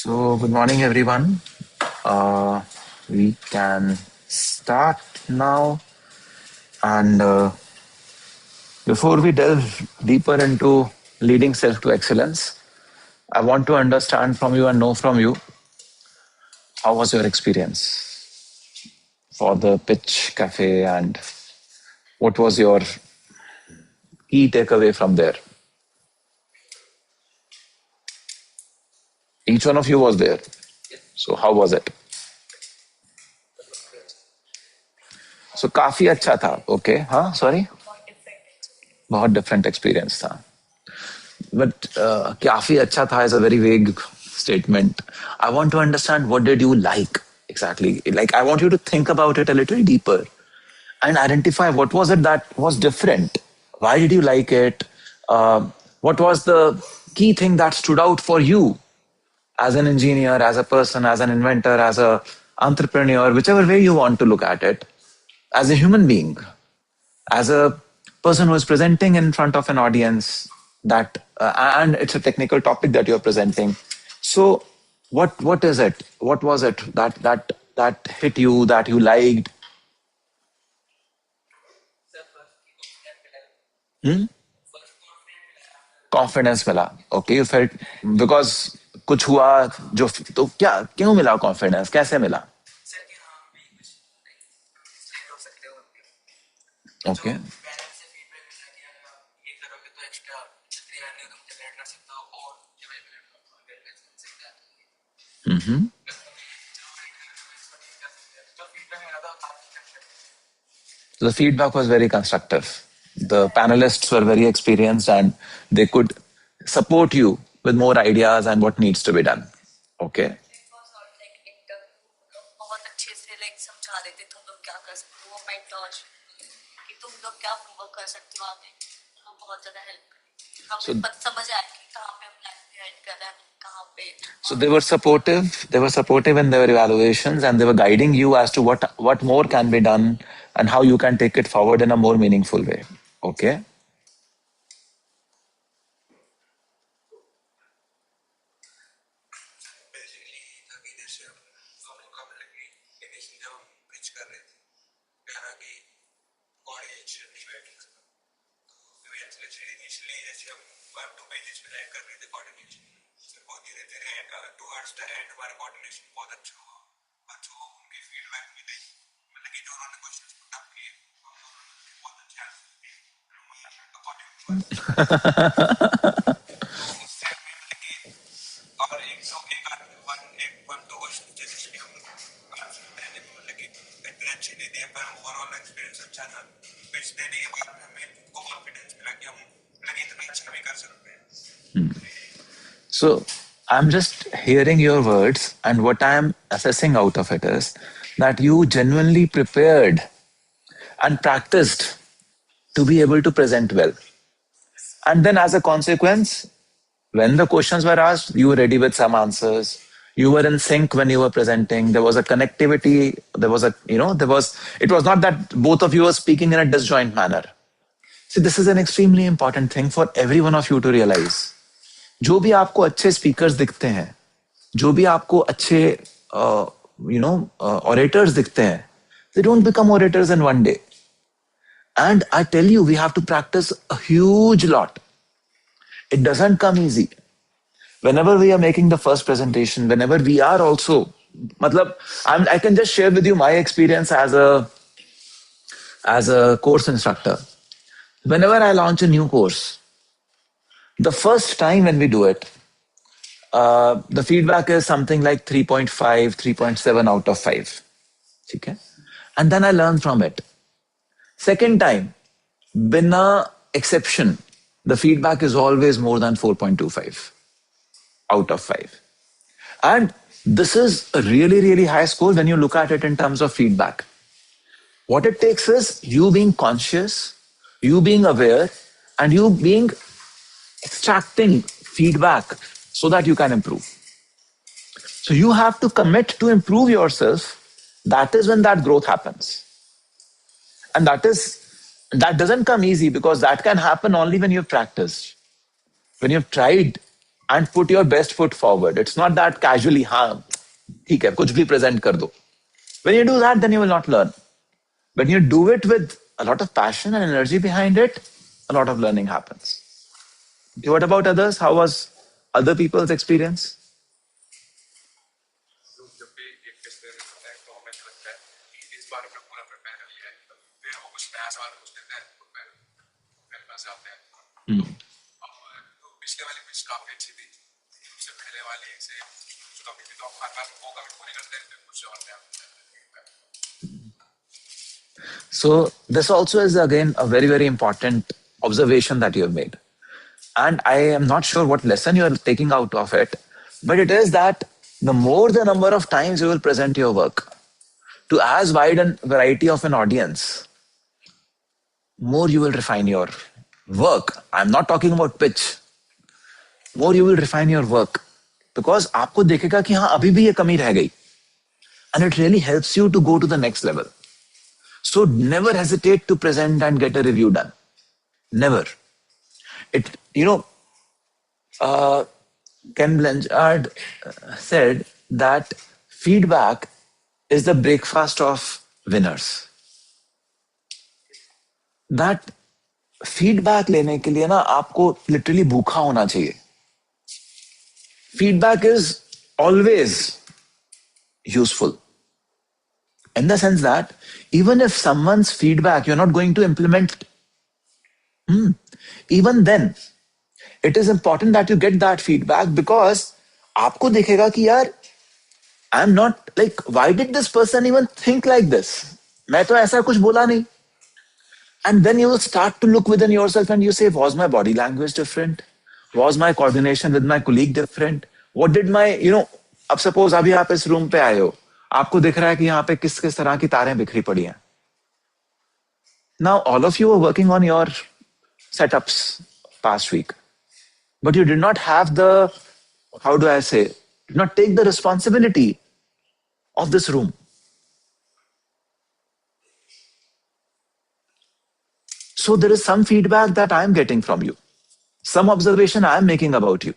So, good morning, everyone. We can start now. And before we delve deeper into leading self to excellence, I want to understand from you and know from you how was your experience for the pitch cafe and what was your key takeaway from there? Each one of you was there. So, how was it? So, काफी अच्छा था. Okay. हाँ, sorry. बहुत different experience था. But काफी अच्छा था is a very vague statement. I want to understand what did you like exactly. Like I want you to think about it a little deeper and identify what was it that was different. Why did you like it? What was the key thing that stood out for you as an engineer, as a person, as an inventor, as a entrepreneur, whichever way you want to look at it, as a human being, as a person who is presenting in front of an audience that and it's a technical topic that you're presenting. So what is it, what was it that hit you, that you liked? Hmm? Confidence मिला. Okay, you felt because कुछ हुआ जो तो क्या क्यों मिला confidence, कैसे मिला? Okay. So the feedback was very constructive. The panelists were very experienced and they could support you with more ideas and what needs to be done. Okay. So, so they were supportive. They were supportive in their evaluations, and they were guiding you as to what more can be done and how you can take it forward in a more meaningful way. Okay. So I'm just hearing your words, and what I'm assessing out of it is that you genuinely prepared and practiced to be able to present well. And then, as a consequence, when the questions were asked, you were ready with some answers. You were in sync when you were presenting. There was a connectivity. There was it was not that both of you were speaking in a disjoint manner. See, this is an extremely important thing for every one of you to realize. जो भी आपको अच्छे speakers दिखते हैं, जो भी आपको अच्छे orators दिखते हैं, they don't become orators in one day. And I tell you, we have to practice a huge lot. It doesn't come easy. Whenever we are making the first presentation, whenever we are also, I can just share with you my experience as a course instructor. Whenever I launch a new course, the first time when we do it, the feedback is something like 3.5, 3.7 out of 5. Okay? And then I learn from it. Second time, binna exception, the feedback is always more than 4.25 out of 5. And this is a really, really high score when you look at it in terms of feedback. What it takes is you being conscious, you being aware, and you being extracting feedback so that you can improve. So you have to commit to improve yourself. That is when that growth happens. And that doesn't come easy, because that can happen only when you've practiced, when you've tried and put your best foot forward. It's not that casually, हाँ ठीक है कुछ भी present कर दो. When you do that, then you will not learn. When you do it with a lot of passion and energy behind it, a lot of learning happens. Okay, what about others? How was other people's experience? Hmm. So this also is again a very, very important observation that you have made. And I am not sure what lesson you are taking out of it, but it is that the more the number of times you will present your work to as wide a variety of an audience, more you will refine your work. I'm not talking about pitch. More you will refine your work. Because आपको देखेगा कि हाँ अभी भी ये कमी रह गई. And it really helps you to go to the next level. So never hesitate to present and get a review done. Never. Ken Blanchard said that feedback is the breakfast of winners. That feedback लेने के लिए ना आपको literally भूखा होना चाहिए. Feedback is always useful. In the sense that even if someone's feedback you're not going to implement, even then, it is important that you get that feedback because आपको दिखेगा कि यार I'm not like, why did this person even think like this? मैं तो ऐसा कुछ बोला नहीं. And then you will start to look within yourself and you say, was my body language different? Was my coordination with my colleague different? What did my, अब suppose अभी आप इस रूम पे आए हो, आपको दिख रहा है कि यहाँ पे किस किस तरह की तारें बिखरी पड़ी हैं. Now all of you are working on your setups past week, but you did not have the, how do I say, did not take the responsibility of this room. So there is some feedback that I am getting from you, some observation I am making about you.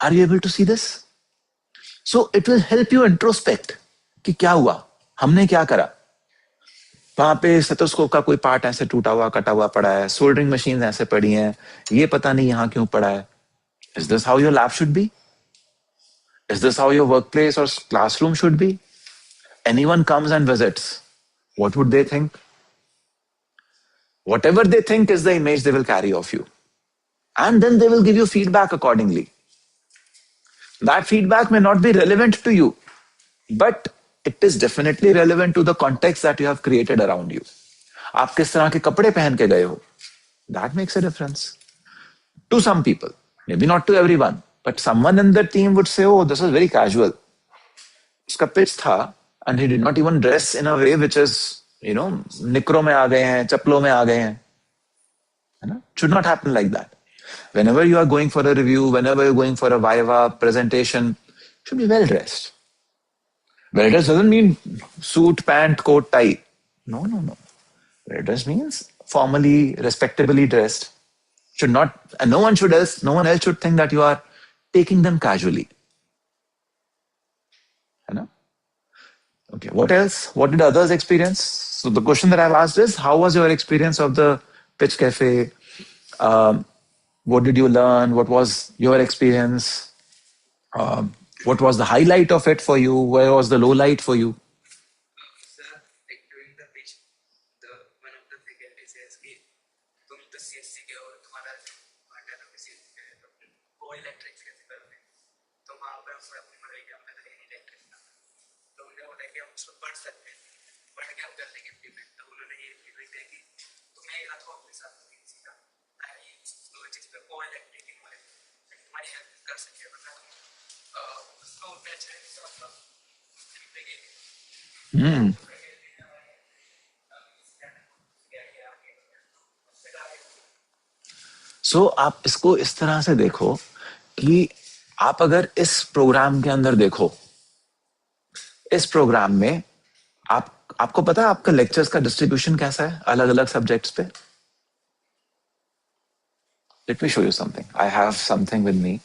Are you able to see this? So it will help you introspect कि क्या हुआ, हमने क्या करा. वहां पे stethoscope का कोई पार्ट ऐसे टूटा हुआ कटा हुआ पड़ा है, सोल्डरिंग मशीन ऐसे पड़ी हैं, ये पता नहीं यहाँ क्यों पड़ा है. Is this how your lab should be? Is this how your workplace or classroom should be? Anyone comes and visits, what would they think? Whatever they think is the image they will carry of you. And then they will give you feedback accordingly. That feedback may not be relevant to you, but it is definitely relevant to the context that you have created around you. आप किस तरह के कपड़े पहन के गए हो, that makes a difference. To some people, maybe not to everyone, but someone in the team would say, oh, this is very casual. उसका pitch था, and he did not even dress in a way which is, निकरों में आ गए हैं, चप्पलों में आ गए हैं. Should not happen like that. Whenever you are going for a review, whenever you're going for a viva presentation, should be well dressed. Well dressed doesn't mean suit, pant, coat, tie. No. Well dressed means formally, respectably dressed. Should not, and no one else should think that you are taking them casually. Okay, what else? What did others experience? So the question that I've asked is, how was your experience of the Pitch Cafe? What did you learn? What was your experience? What was the highlight of it for you? Where was the low light for you? Sir, like during the pitch, one of the faculty says कि तुम तो CSC के हो, तुम्हारा partner को electrics कैसे करोगे? तो वहाँ पर हम अपनी मदद क्या मैं तो इलेक्ट्रिक था. तो उन्होंने बोला कि हम उसको पढ़ सकते हैं, पढ़ के हम कर लेंगे इम्प्लीमेंट. तो उन्होंने ये फीडबैक दिया कि तुम्हें एक हाथ को अपने साथ सीखा ताकि दो चीज पे को इलेक्ट्रिक तुम्हारी हेल्प कर सके. मतलब उसको उतना अच्छा Hmm. So आप इसको इस तरह से देखो कि आप अगर इस प्रोग्राम के अंदर देखो, इस प्रोग्राम में आपको पता है आपका लेक्चर्स का डिस्ट्रीब्यूशन कैसा है अलग अलग सब्जेक्ट्स पे. Let me show you something. I have something with me.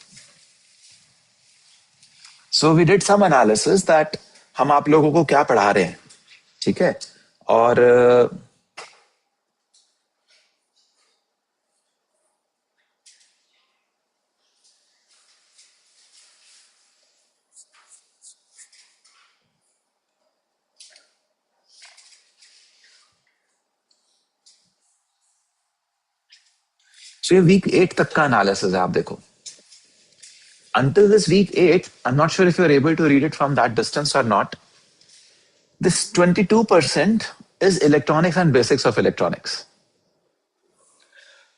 So we did some analysis that हम आप लोगों को क्या पढ़ा रहे हैं, ठीक है? और so ये week 8 तक का analysis है, आप देखो. Until this week 8, I'm not sure if you're able to read it from that distance or not. This 22% is electronics and basics of electronics.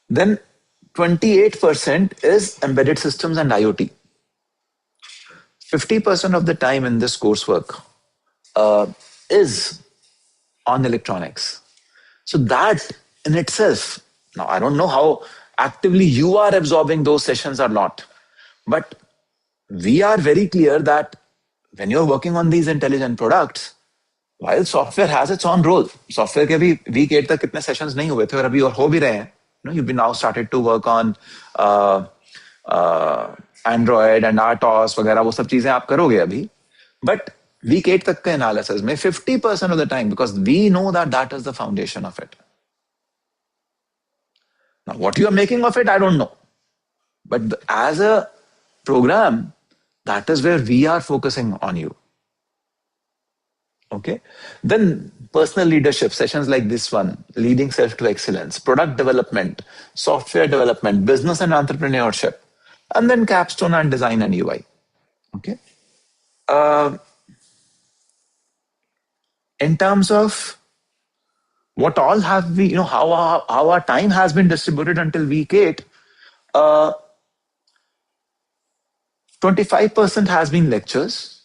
Then 28% is embedded systems and IoT. 50% of the time in this coursework is on electronics. So that in itself, now I don't know how actively you are absorbing those sessions or not, but we are very clear that when you're working on these intelligent products, while software has its own role, software के भी week 8 तक कितने sessions नहीं हुए थे और अभी और हो भी रहे हैं. You've been now started to work on Android and RTOS वगैरह, वो सब चीजें आप करोगे अभी. But week 8 तक के analysis में 50% of the time, because we know that that is the foundation of it. Now, what you are making of it, I don't know. But as a program, that is where we are focusing on you. Okay. Then personal leadership sessions like this one, leading self to excellence, product development, software development, business and entrepreneurship, and then capstone and design and UI. Okay. In terms of what all have we, how our time has been distributed until week 8, 25% has been lectures.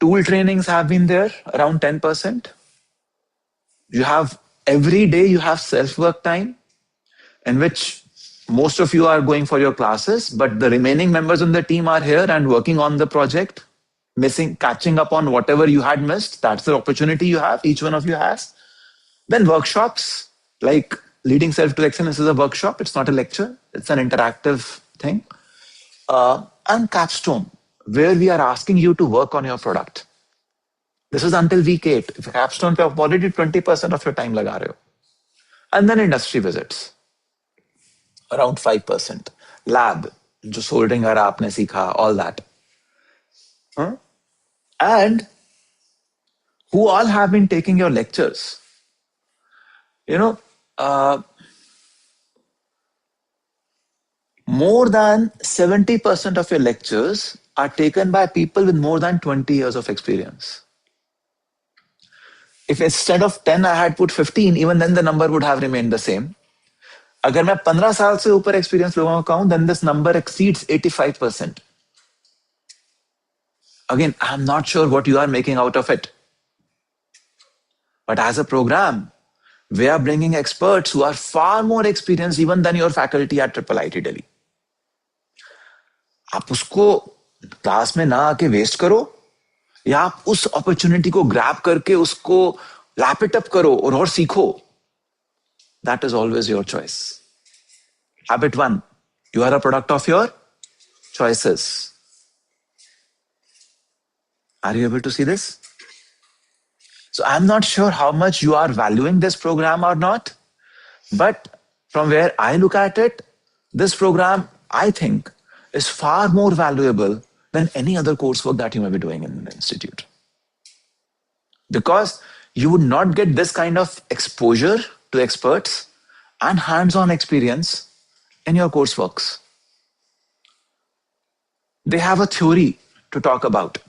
Tool trainings have been there, around 10%. You have every day you have self-work time in which most of you are going for your classes, but the remaining members in the team are here and working on the project, catching up on whatever you had missed. That's the opportunity you have, each one of you has. Then workshops, like Leading Self to Excellence is a workshop. It's not a lecture. It's an interactive thing. And capstone, where we are asking you to work on your product. This is until week 8. If capstone पे आप already 20% of your time लगा रहे हो. And then industry visits, around 5%. Lab, जो soldering वगैरह आपने सीखा, all that. And who all have been taking your lectures? More than 70% of your lectures are taken by people with more than 20 years of experience. If instead of 10 I had put 15, even then the number would have remained the same. अगर मैं 15 साल से ऊपर experience लोगों का कहूं, then this number exceeds 85%. Again, I'm not sure what you are making out of it. But as a program, we are bringing experts who are far more experienced even than your faculty at IIIT Delhi. आप उसको class में ना आके waste करो, या आप उस opportunity को ग्रैब करके उसको लैप इट अप करो और सीखो. That is always your choice. Habit 1, you are a product of your choices. Are you able to see this? So I'm not sure how much you are valuing this program or not, but from where I look at it, this program, I think, is far more valuable than any other coursework that you may be doing in an institute. Because you would not get this kind of exposure to experts and hands-on experience in your courseworks. They have a theory to talk about.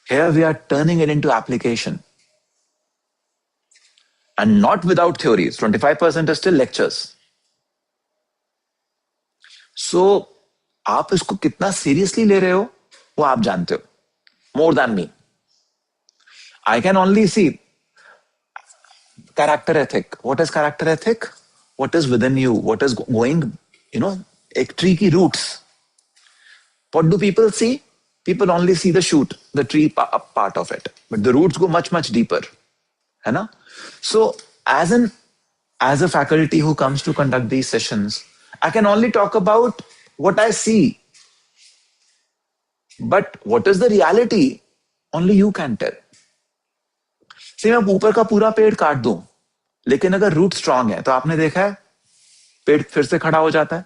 Here we are turning it into application. And not without theories. 25% is still lectures. So, आप इसको कितना seriously ले रहे हो, वो आप जानते हो. More than me. I can only see character ethic. What is character ethic? What is within you? What is going, एक tree की roots. What do people see? People only see the shoot, the tree part of it. But the roots go much, much deeper. है ना? So, as an as a faculty who comes to conduct these sessions, I can only talk about what I see. But what is the reality? Only you can tell. See, मैं ऊपर का पूरा पेड़ काट दूं, लेकिन अगर रूट स्ट्रांग है तो आपने देखा है पेड़ फिर से खड़ा हो जाता है.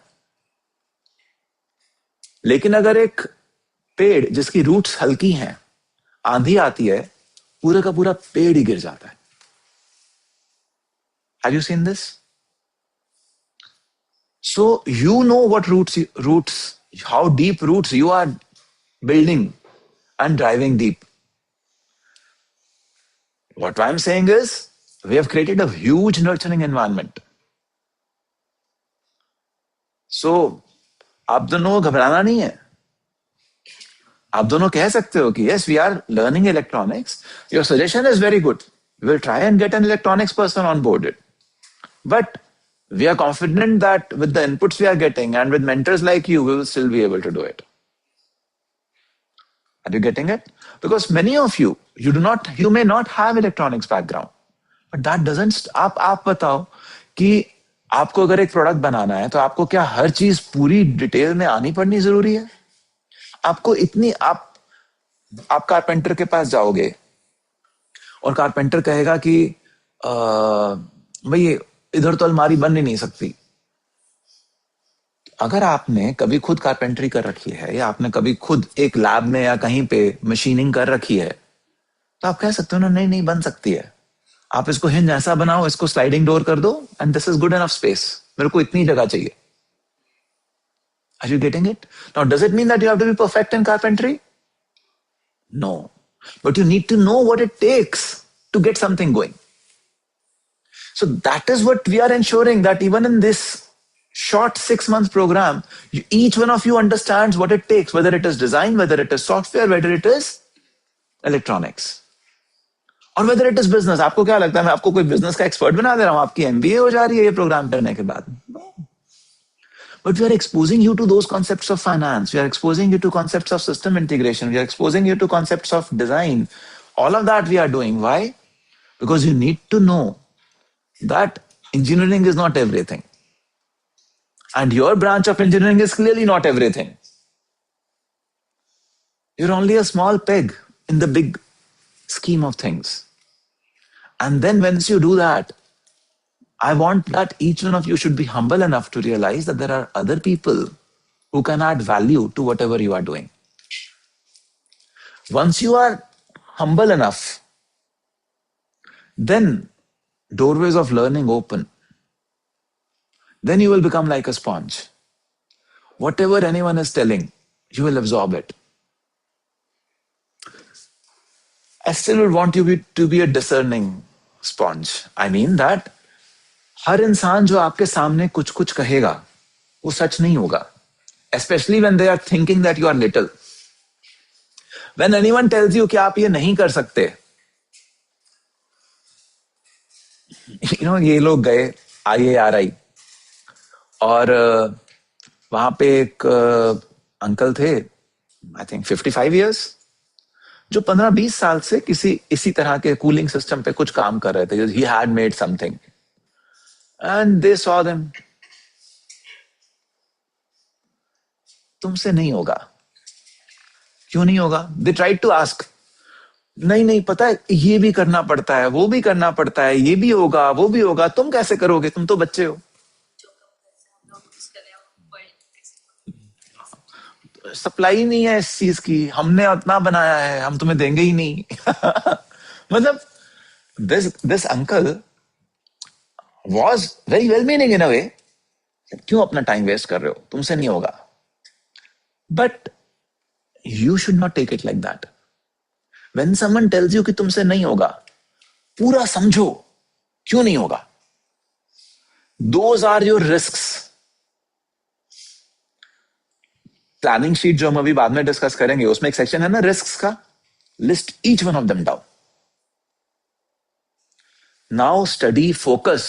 लेकिन अगर एक पेड़ जिसकी रूट्स हल्की हैं, आंधी आती है, पूरा का पूरा पेड़ ही गिर जाता है. Have you seen this? So you know what roots, how deep roots you are building and driving deep. What I'm saying is, we have created a huge nurturing environment. So, आप दोनों घबराना नहीं है. आप दोनों कह सकते हो कि yes, we are learning electronics. Your suggestion is very good. We'll try and get an electronics person on board. But we are confident that with the inputs we are getting and with mentors like you, we will still be able to do it. Are you getting it? Because many of you, you may not have electronics background, but that doesn't. आप बताओ कि आपको अगर एक product बनाना है तो आपको क्या हर चीज पूरी डिटेल में आनी पड़नी जरूरी है? आपको इतनी आप कारपेंटर के पास जाओगे और कारपेंटर कहेगा कि भाई इधर तो अलमारी बन ही नहीं सकती. अगर आपने कभी खुद कारपेंटरी कर रखी है या आपने कभी खुद एक लैब में या कहीं पे मशीनिंग कर रखी है, तो आप कह सकते हो ना, नहीं नहीं बन सकती है. आप इसको हिंज ऐसा बनाओ, इसको स्लाइडिंग डोर कर दो, and this is good enough space. मेरे को इतनी जगह चाहिए. Are you getting it? Now, does it mean that you have to be perfect in carpentry? No. But you need to know what it takes to get something going. So that is what we are ensuring, that even in this short 6-month program, each one of you understands what it takes, whether it is design, whether it is software, whether it is electronics, or whether it is business. आपको क्या लगता है मैं आपको कोई business का expert बना दे रहा हूं? आपकी एमबीए हो जा रही है ये प्रोग्राम करने के बाद? No. But we are exposing you to those concepts of finance. We are exposing you to concepts of system integration. We are exposing you to concepts of design. All of that we are doing. Why? Because you need to know that engineering is not everything. And your branch of engineering is clearly not everything. You're only a small peg in the big scheme of things. And then once you do that, I want that each one of you should be humble enough to realize that there are other people who can add value to whatever you are doing. Once you are humble enough, then doorways of learning open. Then you will become like a sponge. Whatever anyone is telling, you will absorb it. I still would want you to be a discerning sponge. I mean that हर इंसान जो आपके सामने कुछ कुछ कहेगा वो सच नहीं होगा. Especially when they are thinking that you are little. When anyone tells you कि आप ये नहीं कर सकते, ये लोग गए IARI और वहां पे एक अंकल थे, आई थिंक 55 years, जो 15-20 साल से इसी तरह के कूलिंग सिस्टम पे कुछ काम कर रहे थे. He had made something. And they saw them. तुमसे नहीं होगा. क्यों नहीं होगा? They tried to ask. नहीं पता है, ये भी करना पड़ता है, वो भी करना पड़ता है, ये भी होगा, वो भी होगा, तुम कैसे करोगे? तुम तो बच्चे हो. सप्लाई नहीं है इस चीज की, हमने उतना बनाया है, हम तुम्हें देंगे ही नहीं. मतलब this uncle was very well meaning in a way. क्यों अपना टाइम वेस्ट कर रहे हो? तुमसे नहीं होगा. But you should not take it like that. When someone tells you कि तुमसे नहीं होगा, पूरा समझो क्यों नहीं होगा. Those are your risks. Planning sheet जो हम अभी बाद में डिस्कस करेंगे उसमें एक सेक्शन है ना रिस्क्स का. List each one of them down. Now study focus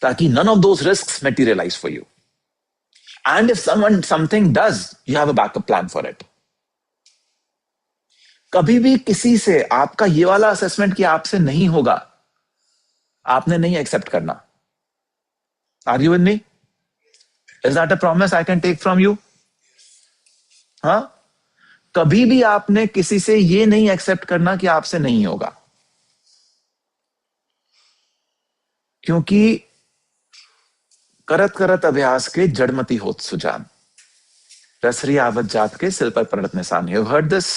ताकि none of those risks materialize for you. And if something does, you have a backup plan for it. कभी भी किसी से आपका ये वाला असेसमेंट कि आपसे नहीं होगा, आपने नहीं एक्सेप्ट करना. Are you with me? Is that a promise I can take from you? हाँ, कभी भी आपने किसी से ये नहीं एक्सेप्ट करना कि आपसे नहीं होगा, क्योंकि करत करत अभ्यास के जड़मती होत सुजान, रसरी आवत जात के सिल पर पड़त निशान. यू हर्ड दिस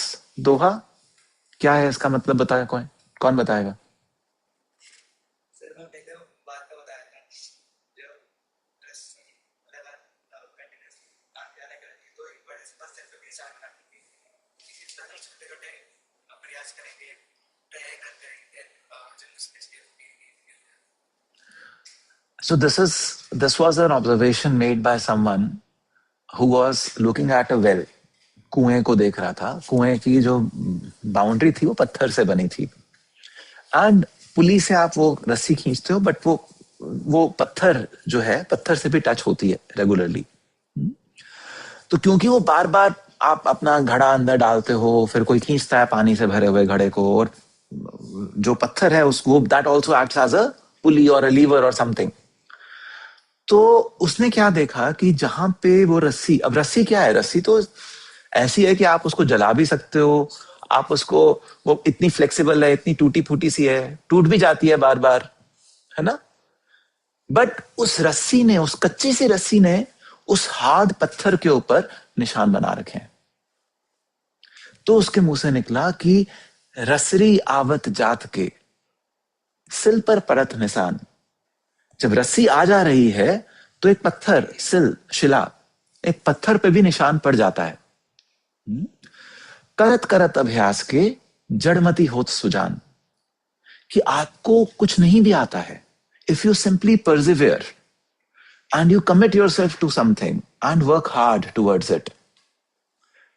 दोहा? क्या है इसका मतलब? बताया कौन? कौन बताएगा? सर मैं पहले बात का बताया था जो रस्सी लगातार कंटिन्यूअसली आगे जाने का तो एक बड़े से पत्थर पे निशान बनाएंगे, इसी तरह छोटे छोटे प्रयास करेंगे, प्रयास करेंगे जो स्पेस के. So this was an observation made by someone who was looking at a well. कुएं को देख रहा था. कुएं की जो बाउंड्री थी वो पत्थर से बनी थी, एंड पुली से आप वो रस्सी खींचते हो, बट वो पत्थर जो है, पत्थर से भी टच होती है रेगुलरली. तो क्योंकि वो बार बार आप अपना घड़ा अंदर डालते हो, फिर कोई खींचता है पानी से भरे हुए घड़े को, और जो पत्थर है उसको, that also acts as a pulley और अ लीवर और समथिंग. तो उसने क्या देखा कि जहां पे वो रस्सी, अब रस्सी क्या है? रस्सी तो ऐसी है कि आप उसको जला भी सकते हो, आप उसको, वो इतनी फ्लेक्सिबल है, इतनी टूटी फूटी सी है, टूट भी जाती है बार बार, है ना? बट उस रस्सी ने, उस कच्ची सी रस्सी ने उस हार्ड पत्थर के ऊपर निशान बना रखे हैं. तो उसके मुंह से निकला कि रसरी आवत जात के सिल पर परत निशान. जब रस्सी आ जा रही है तो एक पत्थर, सिल, शिला, एक पत्थर पे भी निशान पड़ जाता है. करत करत अभ्यास के जड़मती होत सुजान, कि आपको कुछ नहीं भी आता है, if you simply persevere and you commit yourself to something and work hard towards it,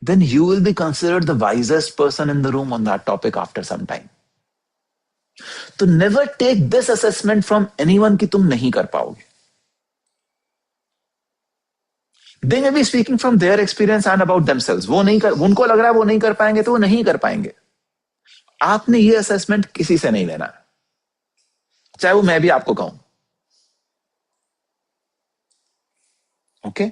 then you will be considered the wisest person in the room on that topic after some time. तो never take this assessment from anyone कि तुम नहीं कर पाओगे. They may be speaking from their experience and about themselves. वो नहीं कर, उनको लग रहा है वो नहीं कर पाएंगे तो वो नहीं कर पाएंगे. आपने ये असेसमेंट किसी से नहीं लेना, चाहे वो मैं भी आपको कहूं. ओके,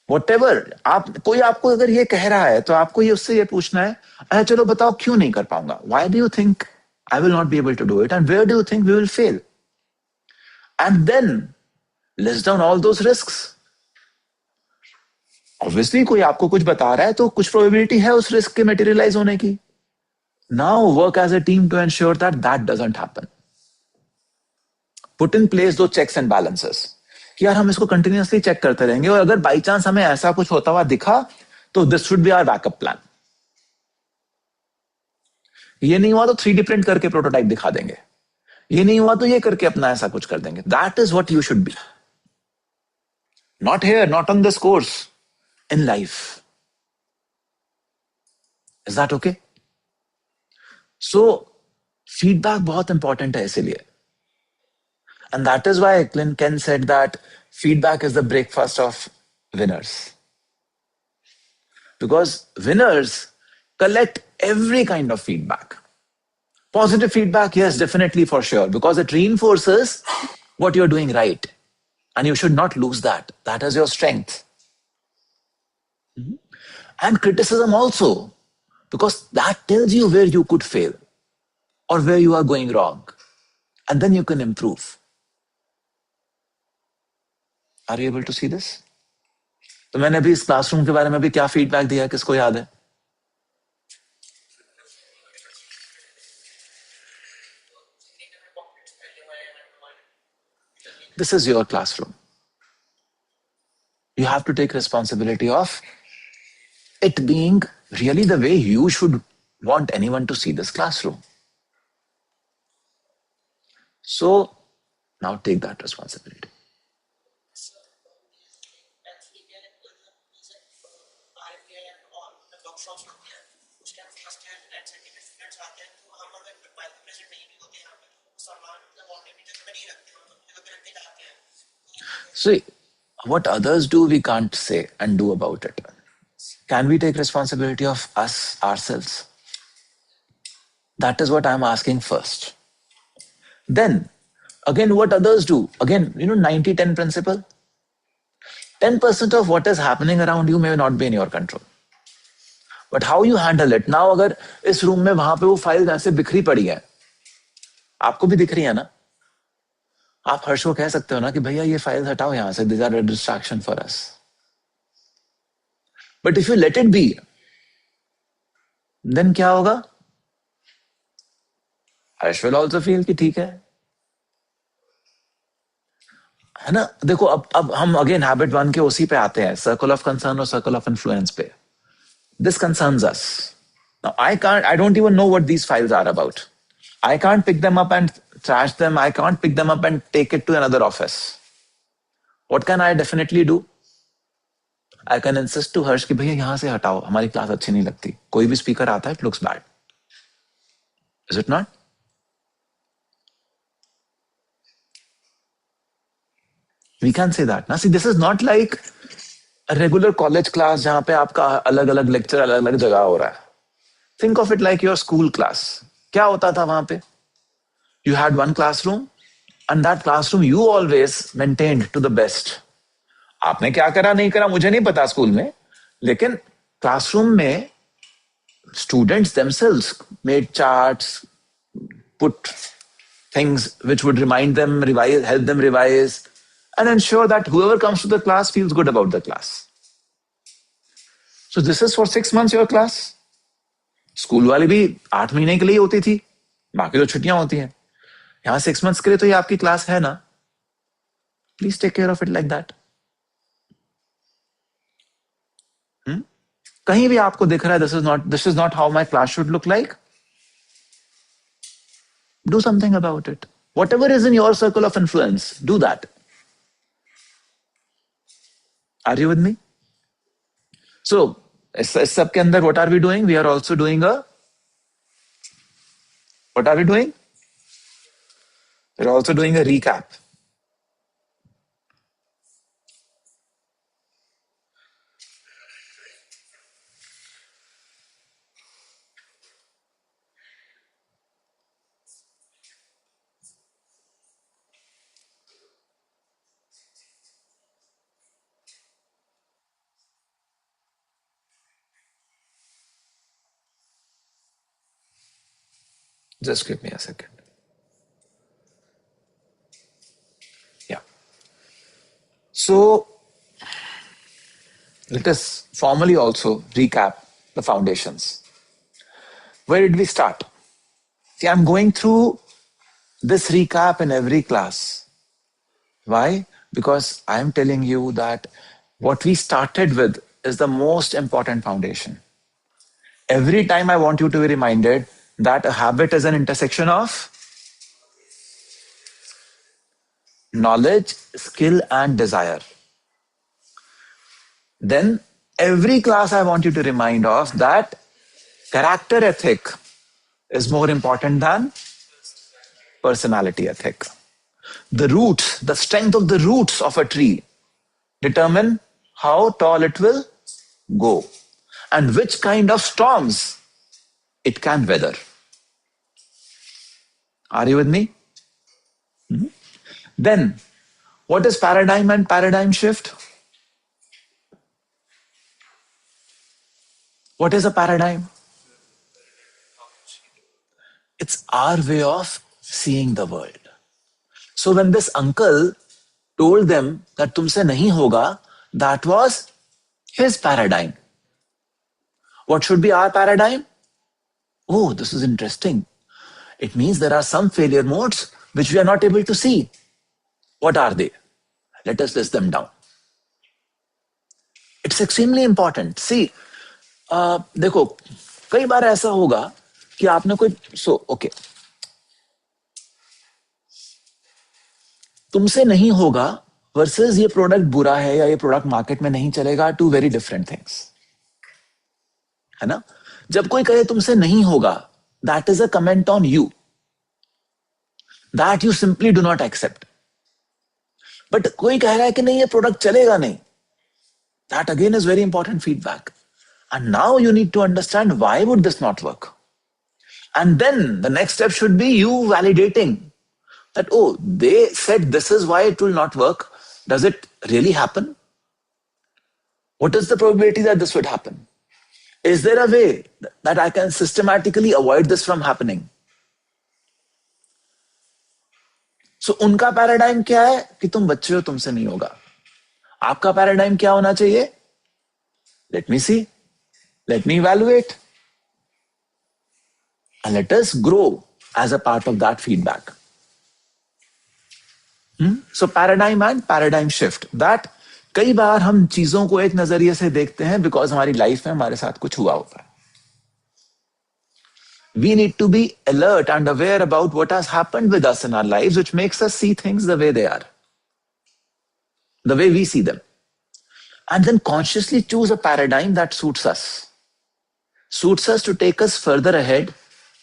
व्हाटएवर आप, कोई आपको अगर ये कह रहा है तो आपको ये उससे ये पूछना है, अच्छा चलो बताओ क्यों नहीं कर पाऊंगा? Why do you think I will not be able to do it, and where do you think we will fail? And then list down all those risks. Obviously कोई आपको कुछ बता रहा है तो कुछ प्रोबेबिलिटी है उस रिस्क के मटेरियलाइज होने की. Now work as a team to ensure that that doesn't happen. Put in place those checks and balances, कि यार हम इसको कंटिन्यूअसली चेक करते रहेंगे, और अगर बाई चांस हमें ऐसा कुछ होता हुआ दिखा तो this should be our backup plan. ये नहीं हुआ तो 3D प्रिंट करके प्रोटोटाइप दिखा देंगे, ये नहीं हुआ तो ये करके अपना ऐसा कुछ कर देंगे. That is what you should be. Not here, not on this course, in life. Is that okay? So feedback बहुत इंपॉर्टेंट है इसीलिए. And that is why Ken said that feedback is the breakfast of winners. Because winners collect every kind of feedback. Positive feedback, yes, definitely, for sure, because it reinforces what you're doing right. And you should not lose that. That is your strength. And criticism also, because that tells you where you could fail or where you are going wrong. And then you can improve. Are you able to see this? तो मैंने अभी इस classroom के बारे में भी क्या feedback दिया, किसको याद है? This is your classroom. You have to take responsibility of it being really the way you should want anyone to see this classroom. So now take that responsibility. See, what others do, we can't say and do about it. Can we take responsibility of us, ourselves? That is what I'm asking first. Then, Again, what others do? Again, 90-10 principle. 10% of what is happening around you may not be in your control. But how you handle it? Now, अगर इस room में वहां पे वो file ऐसे बिखरी पड़ी है, आपको भी दिख रही है ना, आप हर्ष को कह सकते हो ना कि भैया ये फाइल हटाओ यहां से, this are a distraction for us. But if you let it be, then क्या होगा? हर्ष विल ऑल्सो फील कि ठीक है ना. देखो, अब हम अगेन हैबिट 1 के उसी पे आते हैं, सर्कल ऑफ कंसर्न और सर्कल ऑफ इन्फ्लुएंस पे. This concerns us. Now, I don't even know what these files are about. I can't pick them up and trash them. I can't pick them up and take it to another office. What can I definitely do? I can insist to Harsh कि भैया यहां से हटाओ, हमारी class अच्छी नहीं लगती. कोई भी स्पीकर आता है, it looks bad. Is it not? We can say that. Now, see, this is not like a regular college class जहां पे आपका अलग अलग लेक्चर अलग अलग जगह हो रहा है. Think of it like your school class. क्या होता था वहां पे? You had one classroom, and that classroom you always maintained to the best. आपने क्या करा नहीं करा मुझे नहीं पता स्कूल में, लेकिन क्लासरूम में students themselves made charts, put things which would remind them, revise, help them revise, and ensure that whoever comes to the class feels good about the class. So this is for 6 months your class. School वाली भी 8 महीने के लिए होती थी, बाकी तो छुट्टियां होती हैं. यहां 6 months के लिए तो ये आपकी क्लास है ना. Please take care of it like that. कहीं भी आपको दिख रहा है this is not how my class should look like, do something about it. Whatever is in your circle of influence, do that. Are you with me? So इस सब के अंदर what are we doing? We are also doing what are we doing? We are also doing a recap. Just give me a second. Yeah. So let us formally also recap the foundations. Where did we start? See, I'm going through this recap in every class. Why? Because I'm telling you that what we started with is the most important foundation. Every time I want you to be reminded that a habit is an intersection of knowledge, skill, and desire. Then every class I want you to remind of that character ethic is more important than personality ethic. The roots, the strength of the roots of a tree determine how tall it will go and which kind of storms it can weather. Are you with me? Then, what is paradigm and paradigm shift? What is a paradigm? It's our way of seeing the world. So when this uncle told them that तुमसे नहीं होगा, that was his paradigm. What should be our paradigm? Oh, this is interesting. It means there are some failure modes which we are not able to see. What are they? Let us list them down. It's extremely important. See, देखो, कई बार ऐसा होगा कि आपने कोई okay. तुमसे नहीं होगा वर्सेस ये प्रोडक्ट बुरा है या ये प्रोडक्ट मार्केट में नहीं चलेगा, टू वेरी डिफरेंट थिंग्स, है ना. जब कोई कहे तुमसे नहीं होगा, that is a comment on you that you simply do not accept. But कोई कह रहा है कि नहीं ये प्रोडक्ट चलेगा नहीं, that again is very important feedback. And now you need to understand why would this not work. And then the next step should be you validating that, oh, they said this is why it will not work. Does it really happen? What is the probability that this would happen? Is there a way that I can systematically avoid this from happening? So उनका paradigm क्या है कि तुम बच्चे हो, तुमसे नहीं होगा. आपका पैराडाइम क्या होना चाहिए? Let me see. Let me evaluate. And let us grow as a part of that feedback. So paradigm and paradigm shift. That कई बार हम चीजों को एक नजरिए से देखते हैं बिकॉज हमारी लाइफ में हमारे साथ कुछ हुआ होता है. We need to be alert and aware about what has happened with us in our lives, which makes us see things the way they are, the way we see them. And then consciously choose a paradigm that suits us to take us further ahead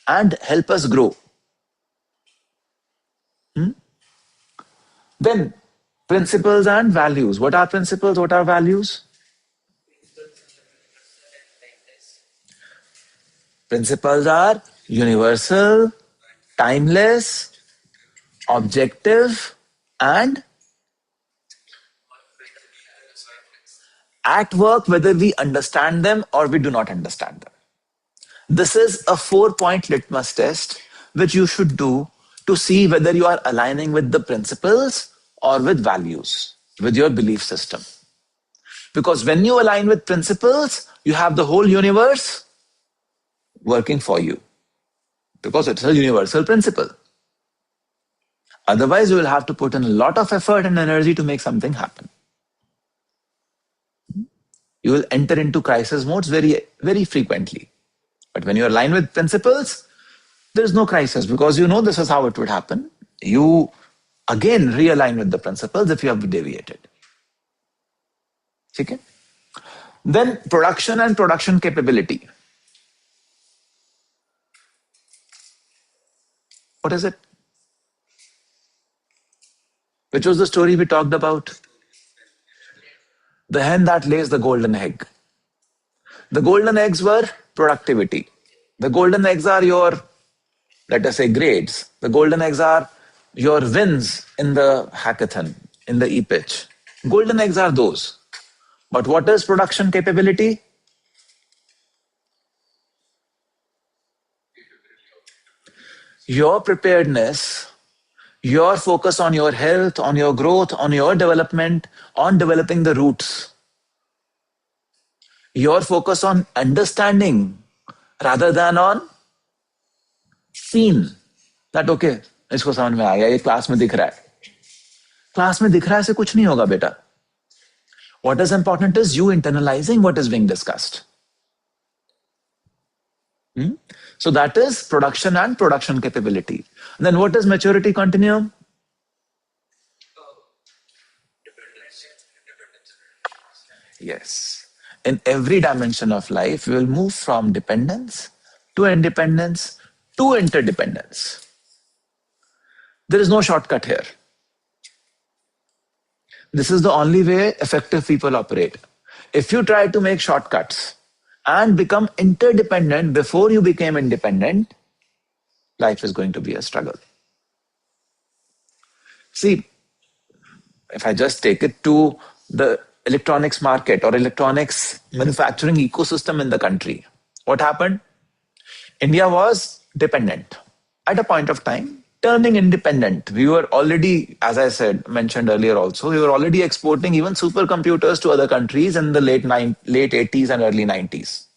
and help us grow. Then, principles and values. What are principles? What are values? Principles are universal, timeless, objective, and at work whether we understand them or we do not understand them. This is a 4-point litmus test which you should do to see whether you are aligning with the principles or with values, with your belief system. Because when you align with principles, you have the whole universe working for you. Because it's a universal principle. Otherwise, you will have to put in a lot of effort and energy to make something happen. You will enter into crisis modes very, very frequently. But when you align with principles, there is no crisis because you know this is how it would happen. You again realign with the principles if you have deviated. Okay? Then production and production capability. What is it? Which was the story we talked about? The hen that lays the golden egg. The golden eggs were productivity. The golden eggs are your, let us say, grades. The golden eggs are your wins in the hackathon, in the e-pitch. Golden eggs are those. But what is production capability? Your preparedness, your focus on your health, on your growth, on your development, on developing the roots. Your focus on understanding rather than on seen. That okay, इसको समझ में आ गया, ये class में दिख रहा है. Class में दिख रहा है से कुछ नहीं होगा बेटा. What is important is you internalizing what is being discussed. So that is production and production capability. Then what is maturity continuum? Yes. In every dimension of life, we will move from dependence to independence to interdependence. There is no shortcut here. This is the only way effective people operate. If you try to make shortcuts and become interdependent before you became independent, life is going to be a struggle. See, if I just take it to the electronics market or electronics manufacturing ecosystem in the country, what happened? India was dependent. At a point of time, turning independent, we were already, as I said, mentioned earlier also, we were already exporting even supercomputers to other countries in the late 80s and early 90s.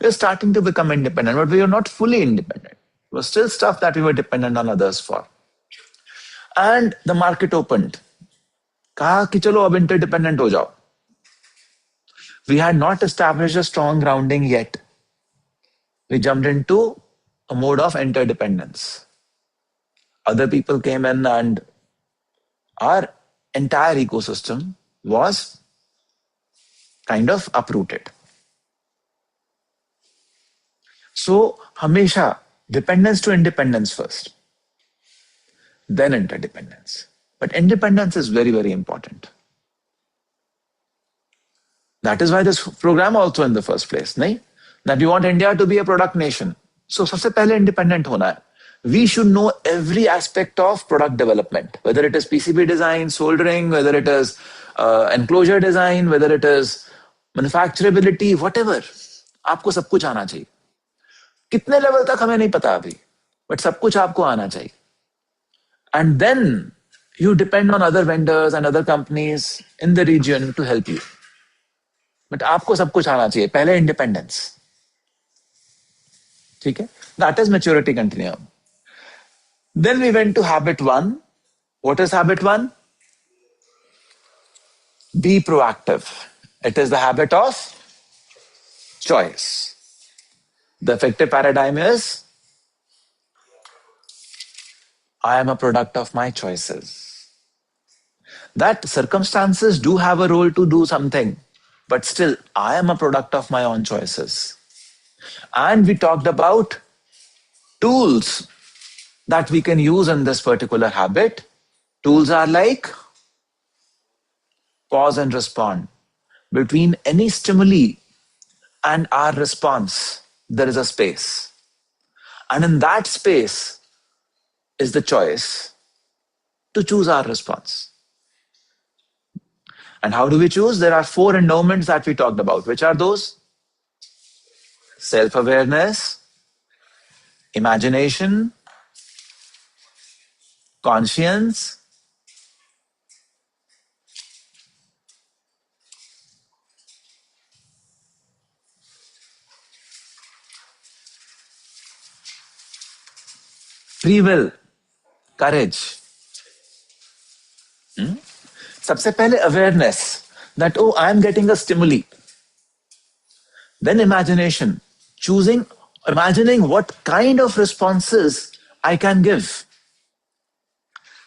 We were starting to become independent, but we were not fully independent. There was still stuff that we were dependent on others for. And the market opened. कहा कि चलो अब interdependent हो जाओ. We had not established a strong grounding yet. We jumped into a mode of interdependence. Other people came in and our entire ecosystem was kind of uprooted. So, hamesha dependence to independence first, then interdependence. But independence is very, very important. That is why this program also in the first place, nahi? That you want India to be a product nation. So, सबसे पहले independent होना है. We should know every aspect of product development, whether it is PCB design, soldering, whether it is enclosure design, whether it is manufacturability, whatever. आपको सब कुछ आना चाहिए. कितने लेवल तक हमें नहीं पता अभी, बट सब कुछ आपको आना चाहिए. And then you depend on other vendors and other companies in the region to help you. But आपको सब कुछ आना चाहिए. पहले independence. ठीक है? That is maturity continuum. Then we went to habit 1. What is habit 1? Be proactive. It is the habit of choice. The effective paradigm is I am a product of my choices. That circumstances do have a role to do something, but still I am a product of my own choices. And we talked about tools that we can use in this particular habit. Tools are like pause and respond. Between any stimuli and our response, there is a space. And in that space is the choice to choose our response. And how do we choose? There are 4 endowments that we talked about. Which are those? Self-awareness, imagination, conscience, free will, courage. सबसे पहले awareness that, oh, I am getting a stimuli. Then imagination, imagining what kind of responses I can give.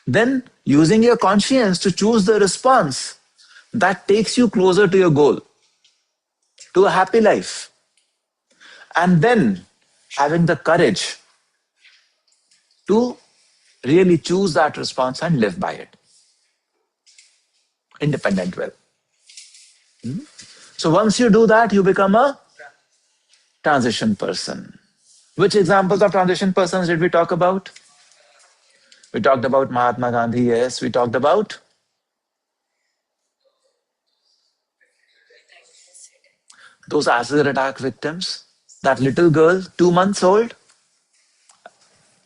Then using your conscience to choose the response that takes you closer to your goal, to a happy life. And then having the courage to really choose that response and live by it. Independent will. So once you do that, you become a transition person. Which examples of transition persons did we talk about? We talked about Mahatma Gandhi, yes. We talked about those acid attack victims. That little girl, 2 months old,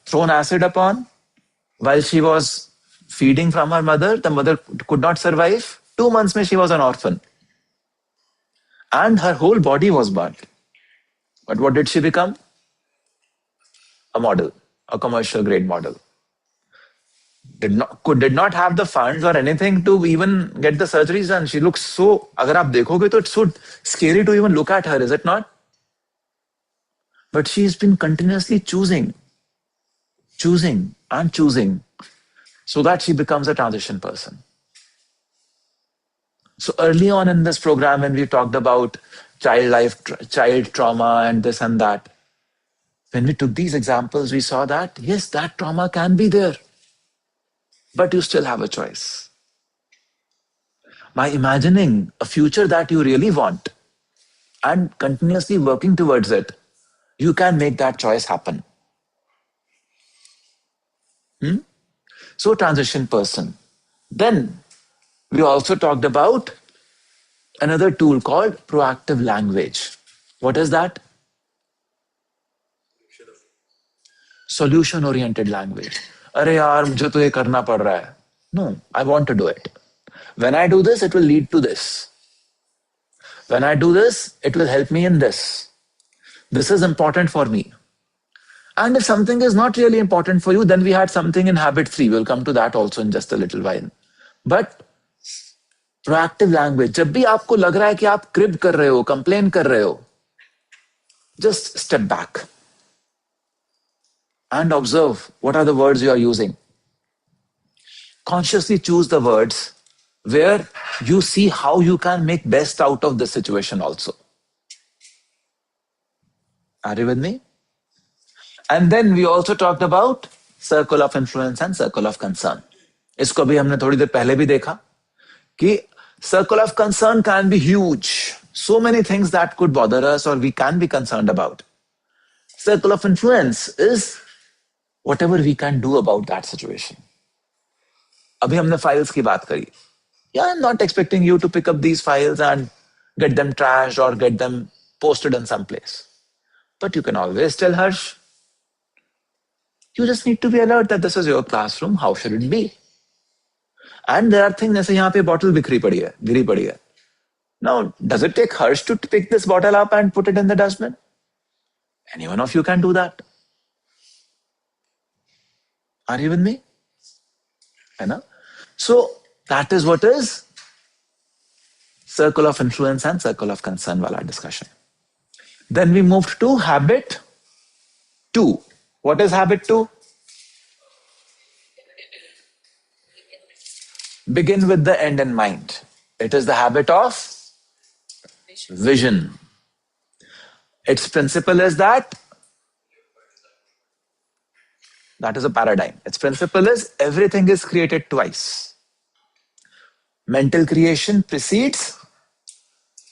thrown acid upon while she was feeding from her mother. The mother could not survive. 2 months mein she was an orphan. And her whole body was burnt. But what did she become? A model, a commercial grade model. Did not have the funds or anything to even get the surgeries done. She looks so, agar aap dekhoge to it's so scary to even look at her, is it not? But she's been continuously choosing and choosing so that she becomes a transition person. So early on in this program, when we talked about child trauma and this and that, when we took these examples, we saw that, yes, that trauma can be there, but you still have a choice. By imagining a future that you really want and continuously working towards it, you can make that choice happen. So transition person. Then we also talked about another tool called proactive language. What is that? Solution oriented language. अरे यार मुझे तो ये करना पड़ रहा है. No, I want to do it. When I do this, it will lead to this. When I do this, it will help me in this. This is important for me. And if something is not really important for you, then we had something in habit 3. We'll come to that also in just a little while. But proactive language, जब भी आपको लग रहा है कि आप crib कर रहे हो, कंप्लेन कर रहे हो, just step back and observe what are the words you are using. Consciously choose the words where you see how you can make best out of the situation also. Are you with me? And then we also talked about circle of influence and circle of concern. इसको भी हमने थोड़ी देर पहले भी देखा कि circle of concern can be huge. So many things that could bother us or we can be concerned about. Circle of influence is whatever we can do about that situation. अभी हमने files की बात करी. Yeah, I'm not expecting you to pick up these files and get them trashed or get them posted in some place. But you can always tell Harsh, you just need to be alert that this is your classroom. How should it be? And there are things जैसे यहाँ पे bottle बिखरी पड़ी है, गिरी पड़ी है. Now, does it take Harsh to pick this bottle up and put it in the dustbin? Any one of you can do that. Are you with me? है ना? So that is what is circle of influence and circle of concern wala discussion. Then we moved to habit 2. What is habit 2? Begin with the end in mind. It is the habit of vision. Its principle is that is a paradigm. Its principle is everything is created twice. Mental creation precedes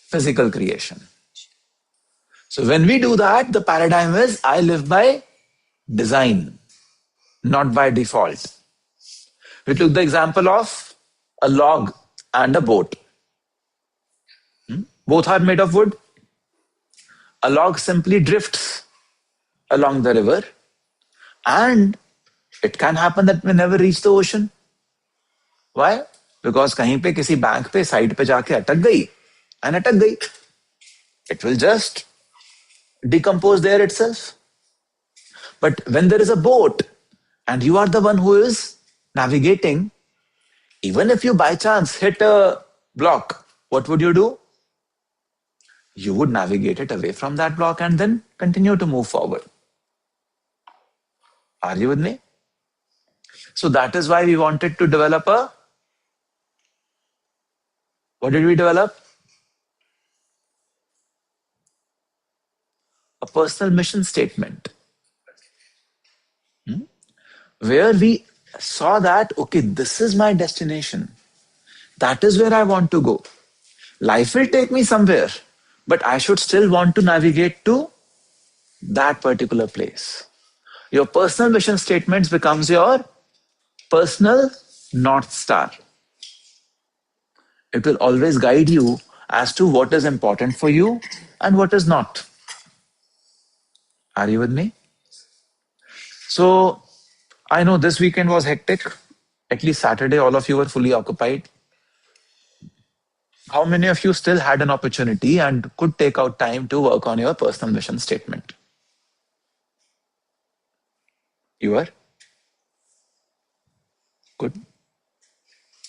physical creation. So when we do that, the paradigm is I live by design, not by default. We took the example of a log and a boat. Both are made of wood. A log simply drifts along the river, and it can happen that we never reach the ocean. Why? Because कहीं पे किसी bank पे side पे जाके अटक गई, and अटक गई. It will just decompose there itself. But when there is a boat and you are the one who is navigating, even if you by chance hit a block, what would you do? You would navigate it away from that block and then continue to move forward. Are you with me? So that is why we wanted to develop what did we develop? A personal mission statement. Where we saw that, okay, this is my destination. That is where I want to go. Life will take me somewhere, but I should still want to navigate to that particular place. Your personal mission statements becomes your personal North Star. It will always guide you as to what is important for you and what is not. Are you with me? So, I know this weekend was hectic. At least Saturday, all of you were fully occupied. How many of you still had an opportunity and could take out time to work on your personal mission statement? You were? Good.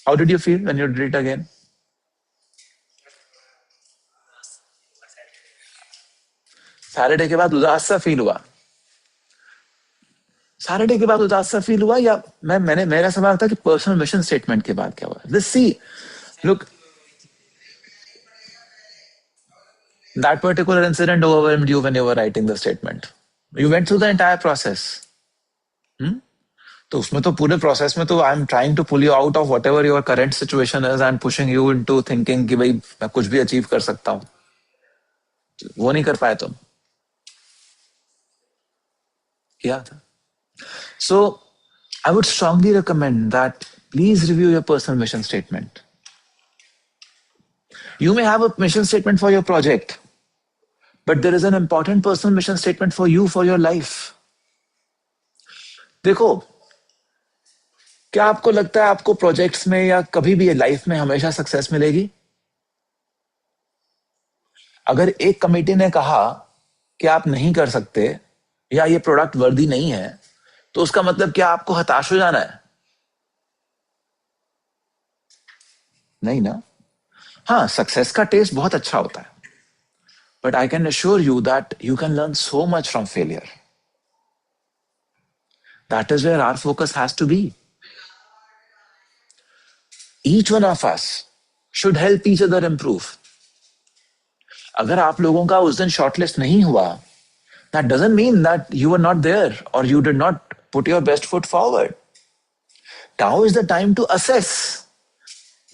How did you feel when you did it again? Saturday के बाद उदास सा feel हुआ? Saturday के बाद उदास सा feel हुआ या मेरा सवाल था कि पर्सनल मिशन स्टेटमेंट के बाद क्या हुआ? This see, look, that particular incident overwhelmed you when you were writing the statement. You went through the entire process. तो उसमें तो पूरे प्रोसेस में तो I am trying to pull you out of whatever your current situation is and pushing you into thinking कि भाई मैं कुछ भी अचीव कर सकता हूं. वो नहीं कर पाए तुम. किया था. So I would strongly recommend that please review your personal mission statement. You may have a mission statement for your project, but there is an important personal mission statement for you for your life. देखो, क्या आपको लगता है आपको projects में या कभी भी लाइफ में हमेशा सक्सेस मिलेगी? अगर एक कमेटी ने कहा कि आप नहीं कर सकते या ये प्रोडक्ट वर्दी नहीं है, तो उसका मतलब क्या आपको हताश हो जाना है? नहीं ना. हाँ, सक्सेस का टेस्ट बहुत अच्छा होता है, but I can assure you that you can learn so much from failure. That is where our focus has to be. Each one of us should help each other improve. अगर आप लोगों का उस दिन शॉर्टलिस्ट नहीं हुआ, that doesn't mean that you were not there or you did not put your best foot forward. Now is the time to assess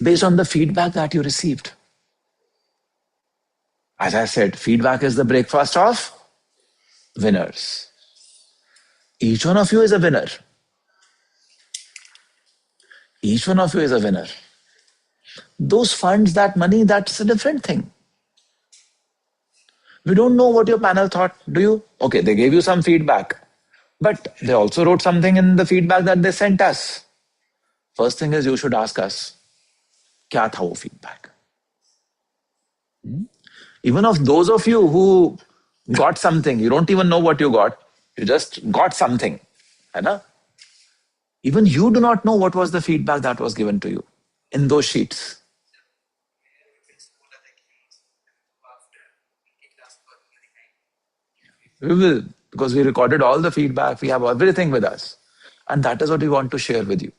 based on the feedback that you received. As I said, feedback is the breakfast of winners. Each one of you is a winner. Each one of you is a winner. Those funds, that money, that's a different thing. We don't know what your panel thought, do you? Okay, they gave you some feedback, but they also wrote something in the feedback that they sent us. First thing is you should ask us, kya tha wo feedback? Even of those of you who got something, you don't even know what you got, you just got something. Hai na? Even you do not know what was the feedback that was given to you in those sheets. We will, because we recorded all the feedback, we have everything with us. And that is what we want to share with you.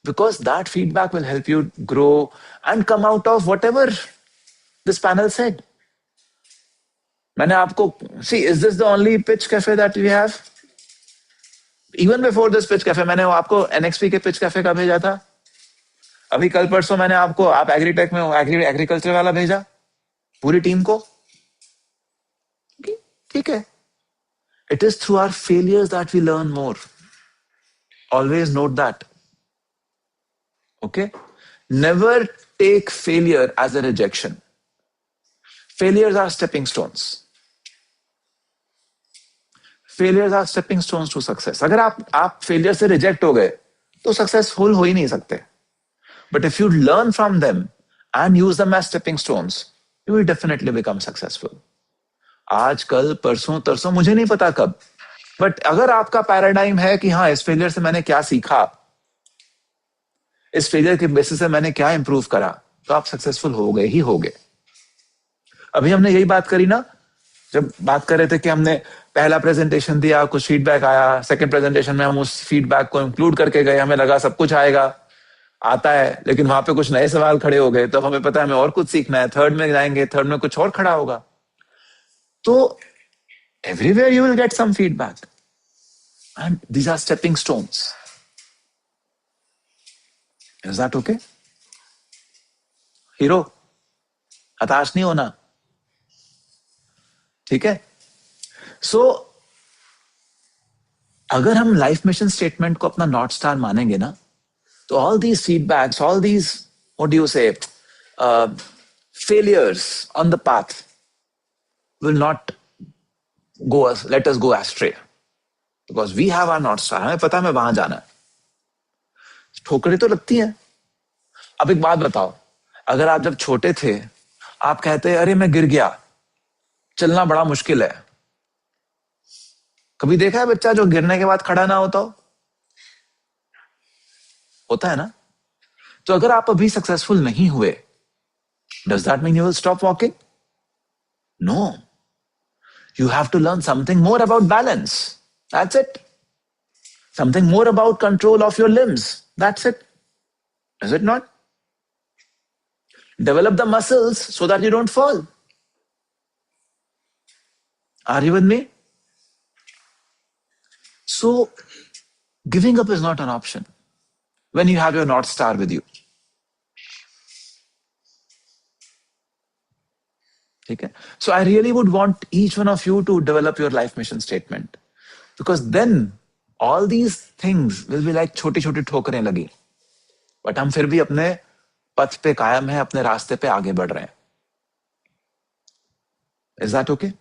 Because that feedback will help you grow and come out of whatever this panel said. मैंने आपको, see, is this the only pitch cafe that we have? Even before this pitch cafe, मैंने आपको NXP के pitch cafe का भेजा था. अभी कल परसों मैंने आपको, आप एग्रीटेक में हो, एग्रीकल्चर वाला भेजा पूरी टीम को. ठीक है. It is through our failures that we learn more. Always note that. Okay? Never take failure as a rejection. Failures are stepping stones. Failures are stepping stones to success. अगर आप failure से reject हो गए, तो successful हो ही नहीं सकते. But if you learn from them and use them as stepping stones, you will definitely become successful. आज कल परसों तरसों मुझे नहीं पता कब, बट अगर आपका पैराडाइम है कि हाँ, इस फेलियर से मैंने क्या सीखा, इस फेलियर के बेसिस से मैंने क्या इंप्रूव करा, तो आप सक्सेसफुल हो गए ही हो गए. अभी हमने यही बात करी ना, जब बात कर रहे थे कि हमने पहला प्रेजेंटेशन दिया, कुछ फीडबैक आया, सेकंड प्रेजेंटेशन में हम उस फीडबैक को इंक्लूड करके गए, हमें लगा सब कुछ आएगा, आता है, लेकिन वहां पे कुछ नए सवाल खड़े हो गए, तो हमें पता है हमें और कुछ सीखना है. थर्ड में जाएंगे, थर्ड में कुछ और खड़ा होगा. तो everywhere you will get some feedback. And these are stepping stones. Is that okay? Hero, हताश नहीं होना. ठीक है? So, अगर हम लाइफ मिशन स्टेटमेंट को अपना नॉर्थ स्टार मानेंगे ना, तो all these feedbacks, all these, what do you say, failures on the path will not let us go astray. Because we have our North Star. हमें पता है हमें वहां जाना है. ठोकरें तो लगती हैं. अब एक बात बताओ, अगर आप जब छोटे थे, आप कहते अरे मैं गिर गया, चलना बड़ा मुश्किल है. कभी देखा है बच्चा जो गिरने के बाद खड़ा ना होता हो? होता है ना? तो अगर आप अभी सक्सेसफुल नहीं हुए, does that mean you will stop walking? No. You have to learn something more about balance. That's it. Something more about control of your limbs. That's it. Is it not? Develop the muscles so that you don't fall. Are you with me? So, giving up is not an option when you have your North Star with you. Okay? So I really would want each one of you to develop your life mission statement, because then all these things will be like छोटी-छोटी ठोकरें लगी, but हम फिर भी अपने पथ पे कायम हैं, अपने रास्ते पे आगे बढ़ रहे हैं. Is that okay?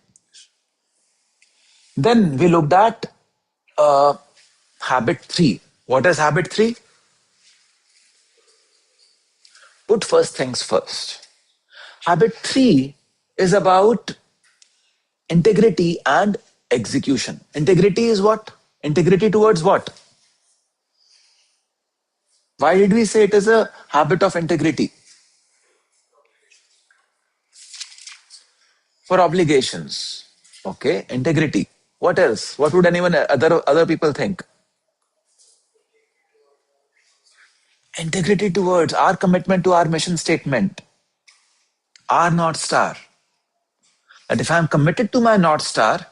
Then we looked at habit 3. What is habit 3? Put first things first. Habit 3 is about integrity and execution. Integrity is what? Integrity towards what? Why did we say it is a habit of integrity? For obligations. Okay, integrity. What else? What would anyone other people think? Integrity towards our commitment to our mission statement, our North Star. That if I'm committed to my North Star,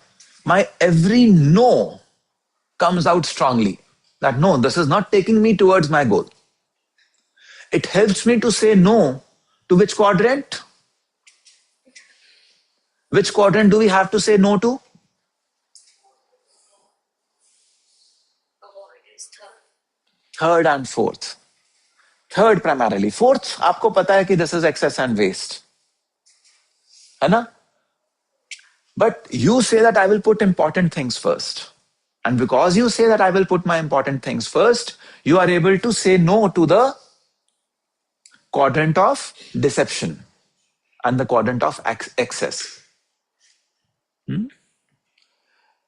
my every no comes out strongly. That no, this is not taking me towards my goal. It helps me to say no to which quadrant? Which quadrant do we have to say no to? Third and fourth. Third primarily. Fourth, आपको पता है कि this is excess and waste. है ना? But you say that I will put important things first. And because you say that I will put my important things first, you are able to say no to the quadrant of deception and the quadrant of excess.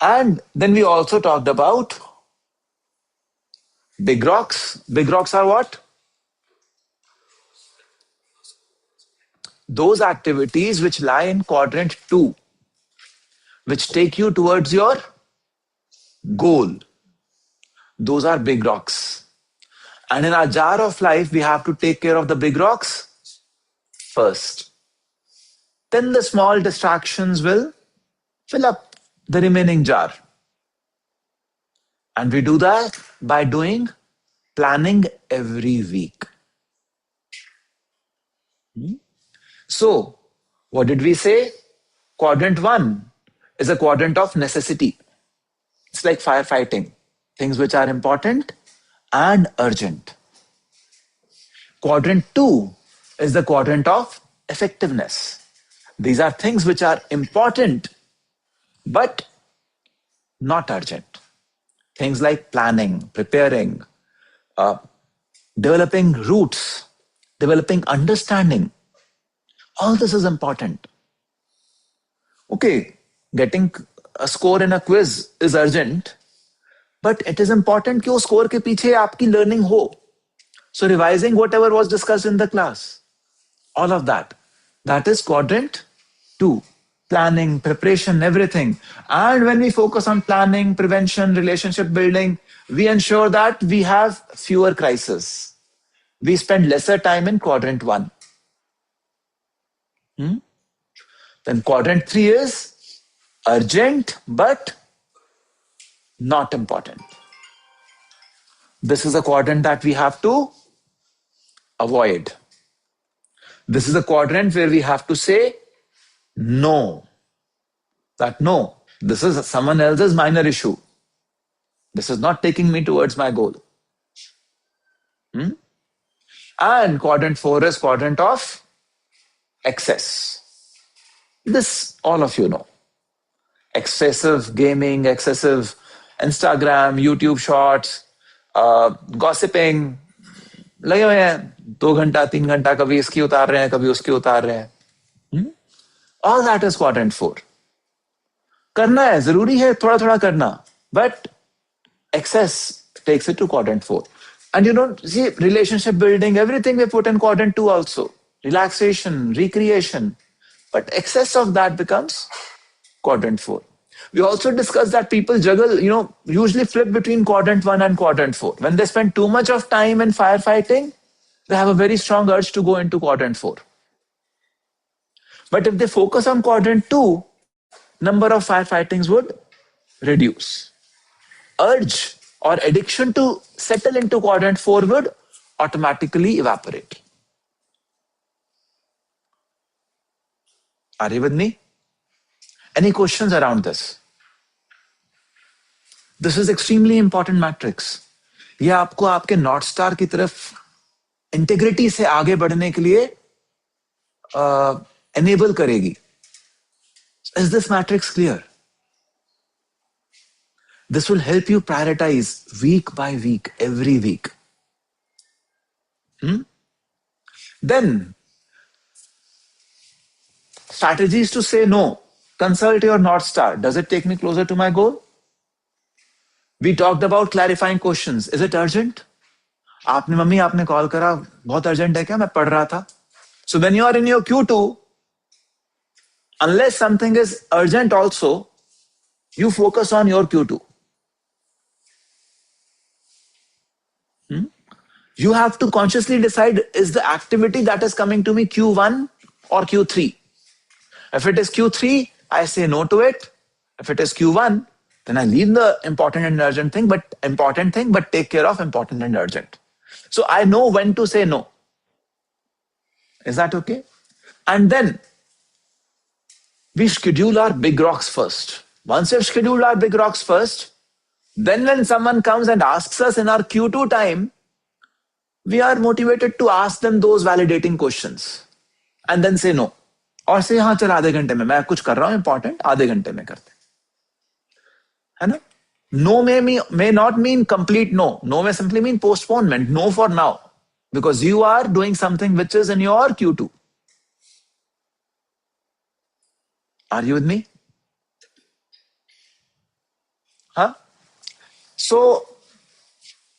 And then we also talked about big rocks. Big rocks are what? Those activities which lie in quadrant 2, which take you towards your goal. Those are big rocks. And in our jar of life, we have to take care of the big rocks first. Then the small distractions will fill up the remaining jar. And we do that by doing planning every week. So, what did we say? Quadrant 1 is a quadrant of necessity. It's like firefighting, things which are important and urgent. Quadrant 2 is the quadrant of effectiveness. These are things which are important but not urgent. Things like planning, preparing, developing routes, developing understanding. All this is important. Okay, getting a score in a quiz is urgent, but it is important कि वो score के पीछे आपकी learning हो. So revising whatever was discussed in the class, all of that, that is quadrant 2. Planning, preparation, everything. And when we focus on planning, prevention, relationship building, we ensure that we have fewer crises. We spend lesser time in quadrant 1. Then quadrant 3 is urgent but not important. This is a quadrant that we have to avoid. This is a quadrant where we have to say no. That no, this is someone else's minor issue. This is not taking me towards my goal. And quadrant 4 is quadrant of excess. This all of you know. Excessive gaming, excessive Instagram, YouTube shorts, gossiping. लगे हुए हैं 2 घंटा 3 घंटा कभी इसकी उतार रहे हैं कभी उसकी उतार रहे हैं. All that is quadrant 4. करना है जरूरी है थोड़ा थोड़ा करना, but excess takes it to quadrant 4. And you know, see, relationship building, everything we put in quadrant 2 also. Relaxation, recreation. But excess of that becomes quadrant 4. We also discussed that people juggle, usually flip between quadrant 1 and quadrant 4. When they spend too much of time in firefighting, they have a very strong urge to go into quadrant 4. But if they focus on quadrant 2, number of firefightings would reduce. Urge or addiction to settle into quadrant 4 would automatically evaporate. Are you with me? Any questions around this? This is extremely important matrix. ये आपको आपके north star की तरफ integrity से आगे बढ़ने के लिए enable करेगी. Is this matrix clear? This will help you prioritize week by week, every week. Then, strategies to say no. Consult your North Star. Does it take me closer to my goal? We talked about clarifying questions. Is it urgent? आपने mummy आपने call करा बहुत urgent है क्या मैं पढ़ रहा था. So when you are in your Q2, unless something is urgent also, you focus on your Q2. You have to consciously decide, is the activity that is coming to me Q1 or Q3? If it is Q3, I say no to it. If it is Q1, then I leave the important and urgent thing, but take care of important and urgent. So I know when to say no. Is that okay? And then we schedule our big rocks first. Once we've scheduled our big rocks first, Then when someone comes and asks us in our Q2 time, we are motivated to ask them those validating questions and then say no. और से हाँ चल आधे घंटे में मैं कुछ कर रहा हूं इंपॉर्टेंट आधे घंटे में करते है ना. No may not mean complete no. No may simply mean postponement. No for now. Because you are doing something which is in your Q2. Are you with me? Huh? So,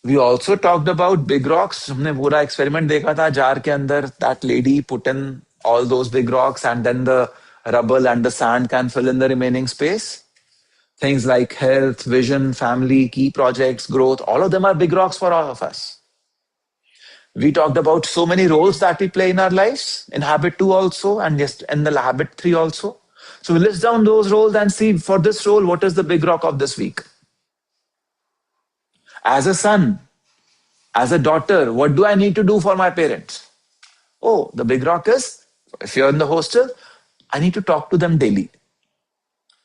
we also talked about big rocks. हमने पूरा experiment देखा था jar के अंदर. That lady put in all those big rocks and then the rubble and the sand can fill in the remaining space. Things like health, vision, family, key projects, growth, all of them are big rocks for all of us. We talked about so many roles that we play in our lives, in habit 2 also, and just in the habit 3 also. So we list down those roles and see for this role, what is the big rock of this week? As a son, as a daughter, what do I need to do for my parents? Oh, the big rock is, if you're in the hostel, I need to talk to them daily.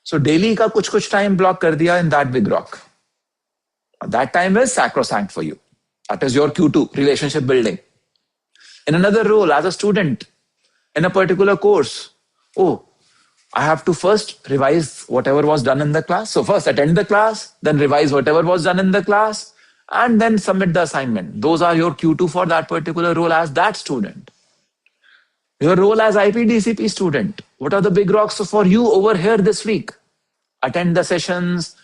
So daily ka kuch time block kar diya in that big rock. That time is sacrosanct for you. That is your Q2, relationship building. In another role, as a student, in a particular course, oh, I have to first revise whatever was done in the class. So first attend the class, then revise whatever was done in the class, and then submit the assignment. Those are your Q2 for that particular role as that student. Your role as IPDCP student. What are the big rocks for you over here this week? Attend the sessions.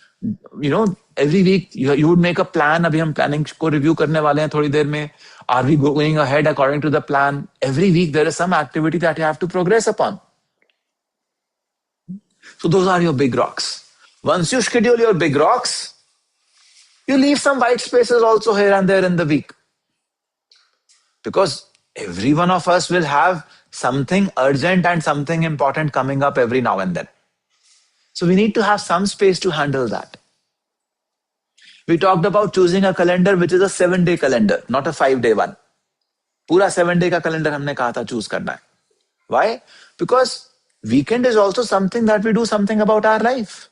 You know, every week you would make a plan. अभी हम planning को review करने वाले हैं थोड़ी देर में. Are we going ahead according to the plan? Every week there is some activity that you have to progress upon. So those are your big rocks. Once you schedule your big rocks, you leave some white spaces also here and there in the week. Because every one of us will have something urgent and something important coming up every now and then. So we need to have some space to handle that. We talked about choosing a calendar which is a 7-day calendar, not a 5-day one. पूरा 7-day का calendar हमने कहा था choose करना है. Why? Because weekend is also something that we do something about our life.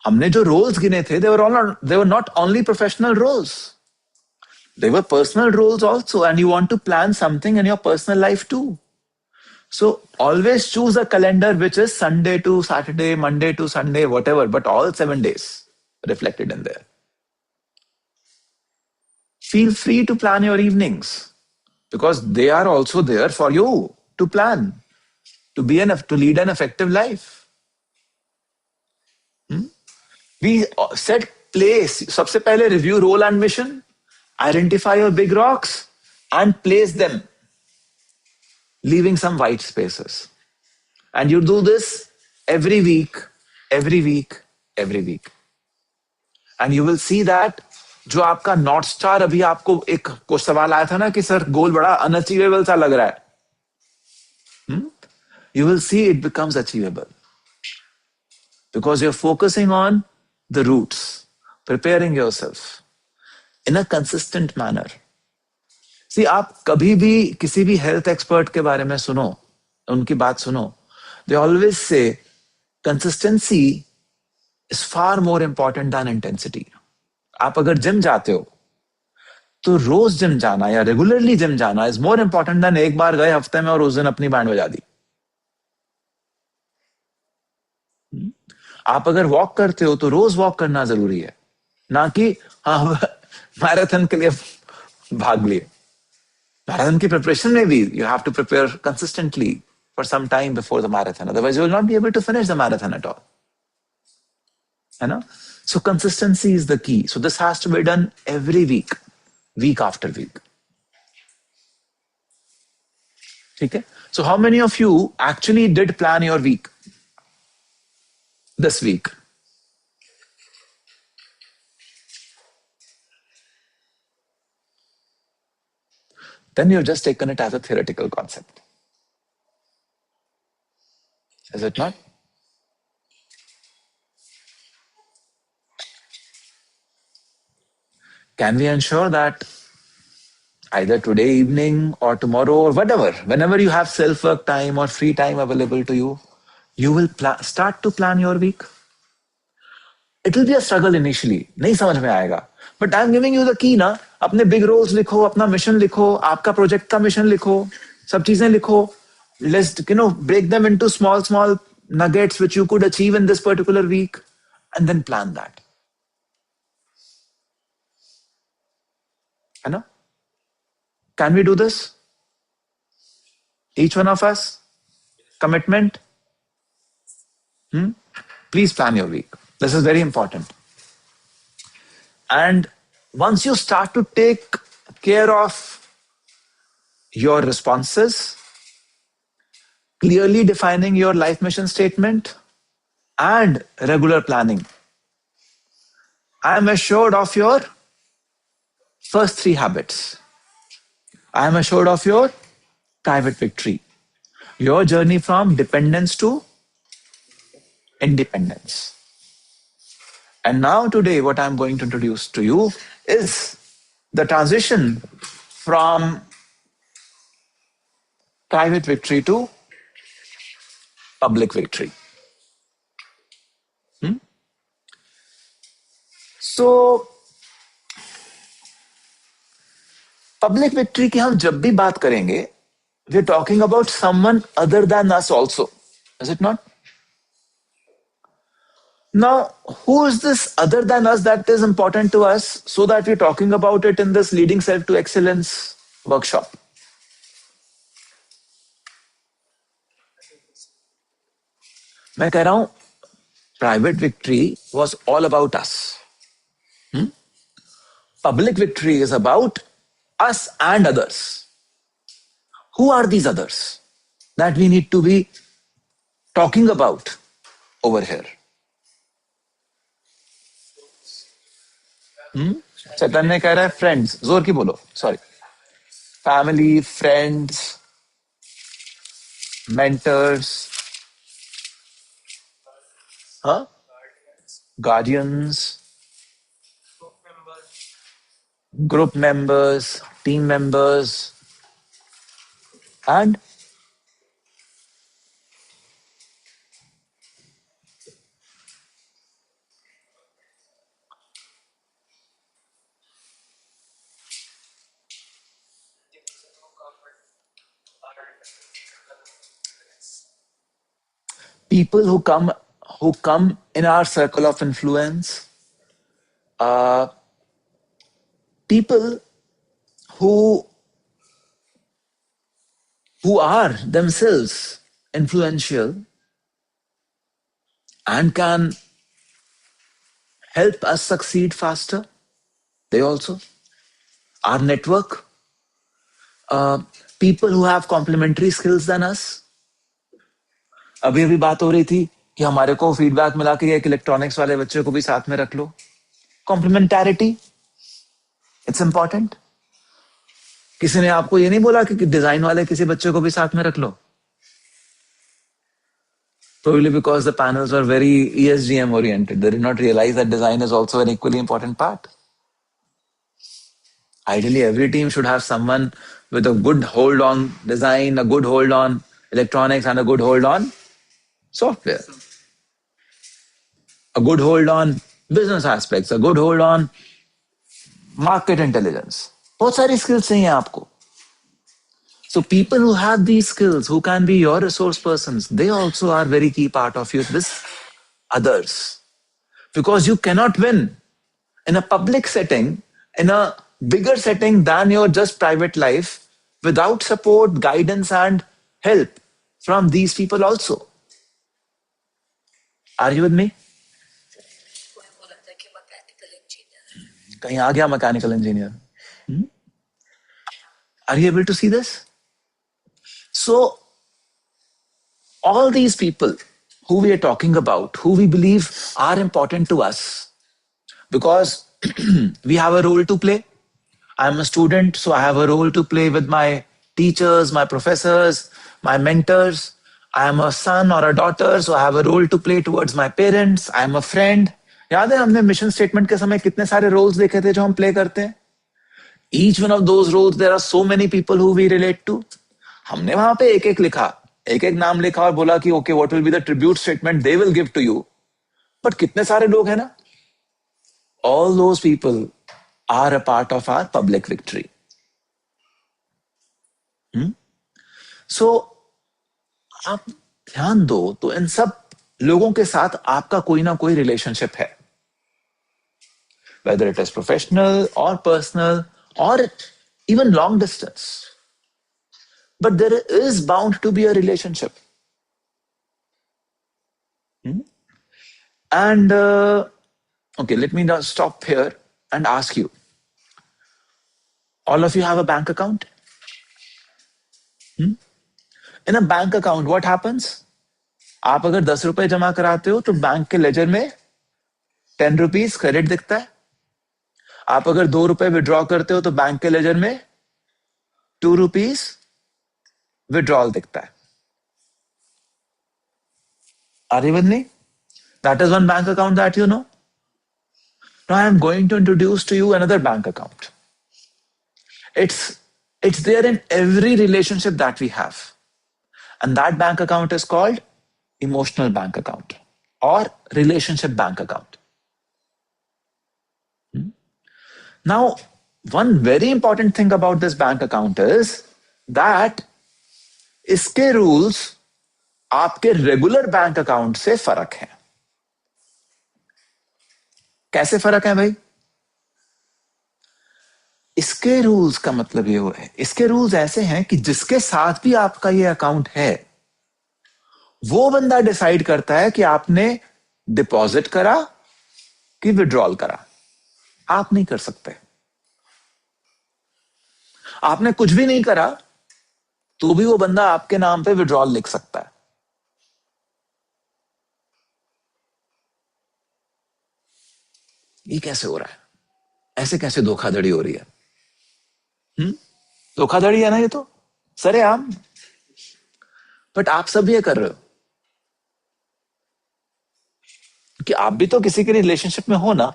हमने जो roles गिने थे, they were not only professional roles. They were personal roles also, and you want to plan something in your personal life too. So always choose a calendar which is Sunday to Saturday, Monday to Sunday, whatever, but all 7 days reflected in there. Feel free to plan your evenings because they are also there for you to plan, to lead an effective life. We set place. सबसे पहले review role and mission, identify your big rocks and place them, leaving some white spaces. And you do this every week, every week, every week. And you will see that जो आपका north star अभी आपको एक कुछ सवाल आया था ना कि सर गोल बड़ा अनअचीवेबल सा लग रहा है. You will see it becomes achievable. Because you're focusing on the roots, preparing yourself in a consistent manner. See, आप कभी भी किसी भी हेल्थ एक्सपर्ट के बारे में सुनो, उनकी बात सुनो, they always say consistency is far more important than intensity. आप अगर जिम जाते हो तो रोज जिम जाना या रेगुलरली जिम जाना इज मोर इंपॉर्टेंट देन एक बार गए हफ्ते में और उस दिन अपनी बैंड बजा दी. आप अगर वॉक करते हो तो रोज वॉक करना जरूरी है, ना कि हाँ मैराथन के लिए भाग लिए. मैराथन की प्रिपरेशन में भी you have to prepare consistently for some time before the marathon, otherwise you will not be able to finish the marathon at all. है ना? So consistency is the key. So this has to be done every week, week after week. Okay? So how many of you actually did plan your week this week? Then you've just taken it as a theoretical concept. Is it not? Can we ensure that either today evening or tomorrow or whatever, whenever you have self-work time or free time available to you, you will start to plan your week? It will be a struggle initially, नहीं समझ में आएगा, but I am giving you the key ना. अपने big roles लिखो, अपना mission लिखो, आपका प्रोजेक्ट का मिशन लिखो, सब चीजें लिखो. Let's break them into small nuggets which you could achieve in this particular week, and then plan that. है ना? Can we do this? Each one of us? Commitment? Please plan your week. This is very important. And once you start to take care of your responses, clearly defining your life mission statement, and regular planning, I am assured of your first three habits. I am assured of your private victory. Your journey from dependence to independence. And now today, what I'm going to introduce to you is the transition from private victory to public victory. So, public victory की हम जब भी बात करेंगे, we're talking about someone other than us also. Is it not? Now, who is this other than us that is important to us, so that we're talking about it in this Leading Self to Excellence workshop? मैं कह रहा हूं, private victory was all about us. Public victory is about us and others. Who are these others that we need to be talking about over here? चैतन्य कह रहा है friends, जोर की बोलो, सॉरी. फैमिली, फ्रेंड्स, मेंटर्स, हाँ, guardians, group members, team members, and people who come in our circle of influence, people who are themselves influential and can help us succeed faster. They also, our network, people who have complementary skills than us. अभी बात हो रही थी कि हमारे को feedback मिला कि एक इलेक्ट्रॉनिक्स वाले बच्चे को भी साथ में रख लो. कॉम्प्लीमेंटैरिटी, इट्स इंपॉर्टेंट. किसी ने आपको ये नहीं बोला कि डिजाइन वाले किसी बच्चे को भी साथ में रख लो? Probably because the panels were very ESGM oriented. They did not realize that design is also an equally important part. Ideally, every team should have someone with a good hold on design, a good hold on electronics, and a good hold on software. A good hold on business aspects, a good hold on market intelligence. बहुत सारी skills चाहिए आपको. So people who have these skills, who can be your resource persons, they also are very key part of this others. Because you cannot win in a public setting, in a bigger setting than your just private life, without support, guidance, and help from these people also. Are you with me? कहीं आ गया mechanical engineer. Are you able to see this? So, all these people who we are talking about, who we believe are important to us, because we have a role to play. I'm a student, so I have a role to play with my teachers, my professors, my mentors. I am a son or a daughter, so I have a role to play towards my parents. I am a friend. याद है हमने mission statement के समय कितने सारे roles देखे थे जो हम प्ले करते हैं? Each one of those roles, there are so many people who we relate to. हमने वहां पे एक एक लिखा, एक एक नाम लिखा और बोला कि okay, what will be the tribute statement they will give to you. But कितने सारे लोग हैं ना, all those people are a part of our public victory. So आप ध्यान दो तो इन सब लोगों के साथ आपका कोई ना कोई रिलेशनशिप है, whether it is professional or personal or even long distance. But there is bound to be a relationship. And okay, let me now stop here and ask you. All of you have a bank account? In a bank account, what happens? आप अगर 10 रुपए जमा कराते हो तो bank के laser में 10 rupees credit दिखता है. आप अगर 2 रुपए विड्रॉ करते हो तो बैंक के लेजर में 2 रुपीज विड्रॉल दिखता है. Are you with me? That is one bank account that you know. Now I am going to introduce to you another bank account. It's there in every relationship that we have. And that bank account is called emotional bank account or relationship bank account. Now, one very important thing about this bank account is that इसके rules आपके regular bank account से फर्क है. कैसे फर्क है भाई? इसके रूल्स का मतलब ये है, इसके रूल्स ऐसे हैं कि जिसके साथ भी आपका ये अकाउंट है वो बंदा डिसाइड करता है कि आपने डिपॉजिट करा कि विड्रॉल करा. आप नहीं कर सकते. आपने कुछ भी नहीं करा तो भी वो बंदा आपके नाम पे विड्रॉल लिख सकता है. ये कैसे हो रहा है? ऐसे कैसे धोखाधड़ी हो रही है? धोखाधड़ी है ना ये तो सरेआम. बट आप सब ये कर रहे हो कि आप भी तो किसी के रिलेशनशिप में हो ना.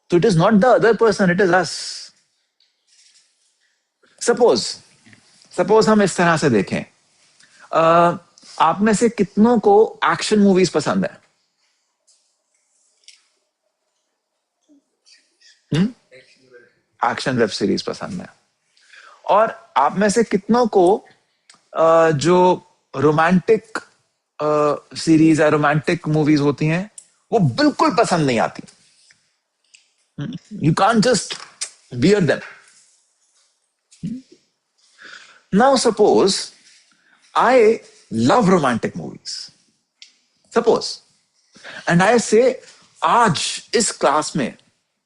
तो it is not the other person, it is us. Suppose हम इस तरह से देखें, आप में से कितनों को एक्शन मूवीज पसंद है? एक्शन वेब सीरीज पसंद है. और आप में से कितनों को जो रोमांटिक सीरीज या रोमांटिक मूवीज होती हैं वो बिल्कुल पसंद नहीं आती? You can't just bear them. Now suppose I love romantic movies, suppose, and I say आज इस क्लास में,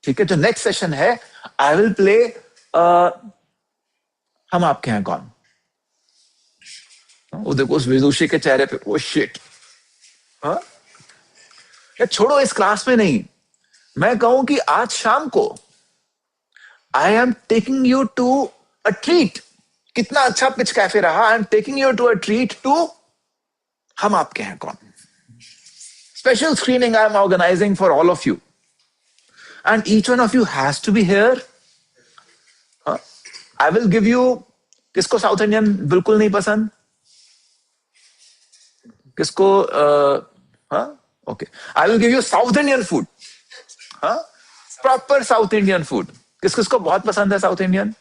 ठीक है, जो नेक्स्ट सेशन है, आई विल प्ले हम आपके हैं कौन. वो देखो उस विदुषी के चेहरे पे, वो शिट. छोड़ो, इस क्लास में नहीं. मैं कहूं कि आज शाम को I am taking you to a treat. कितना अच्छा पिच कैफे रहा. I am taking you to a treat to Hum Aapke Hain Koun. Special screening I am organising for all of you. And each one of you has to be here. I will give you. किसको South Indian बिल्कुल नहीं पसंद? किसको? Okay, I will give you South Indian food. Proper South Indian food. किस किसको बहुत पसंद है South Indian?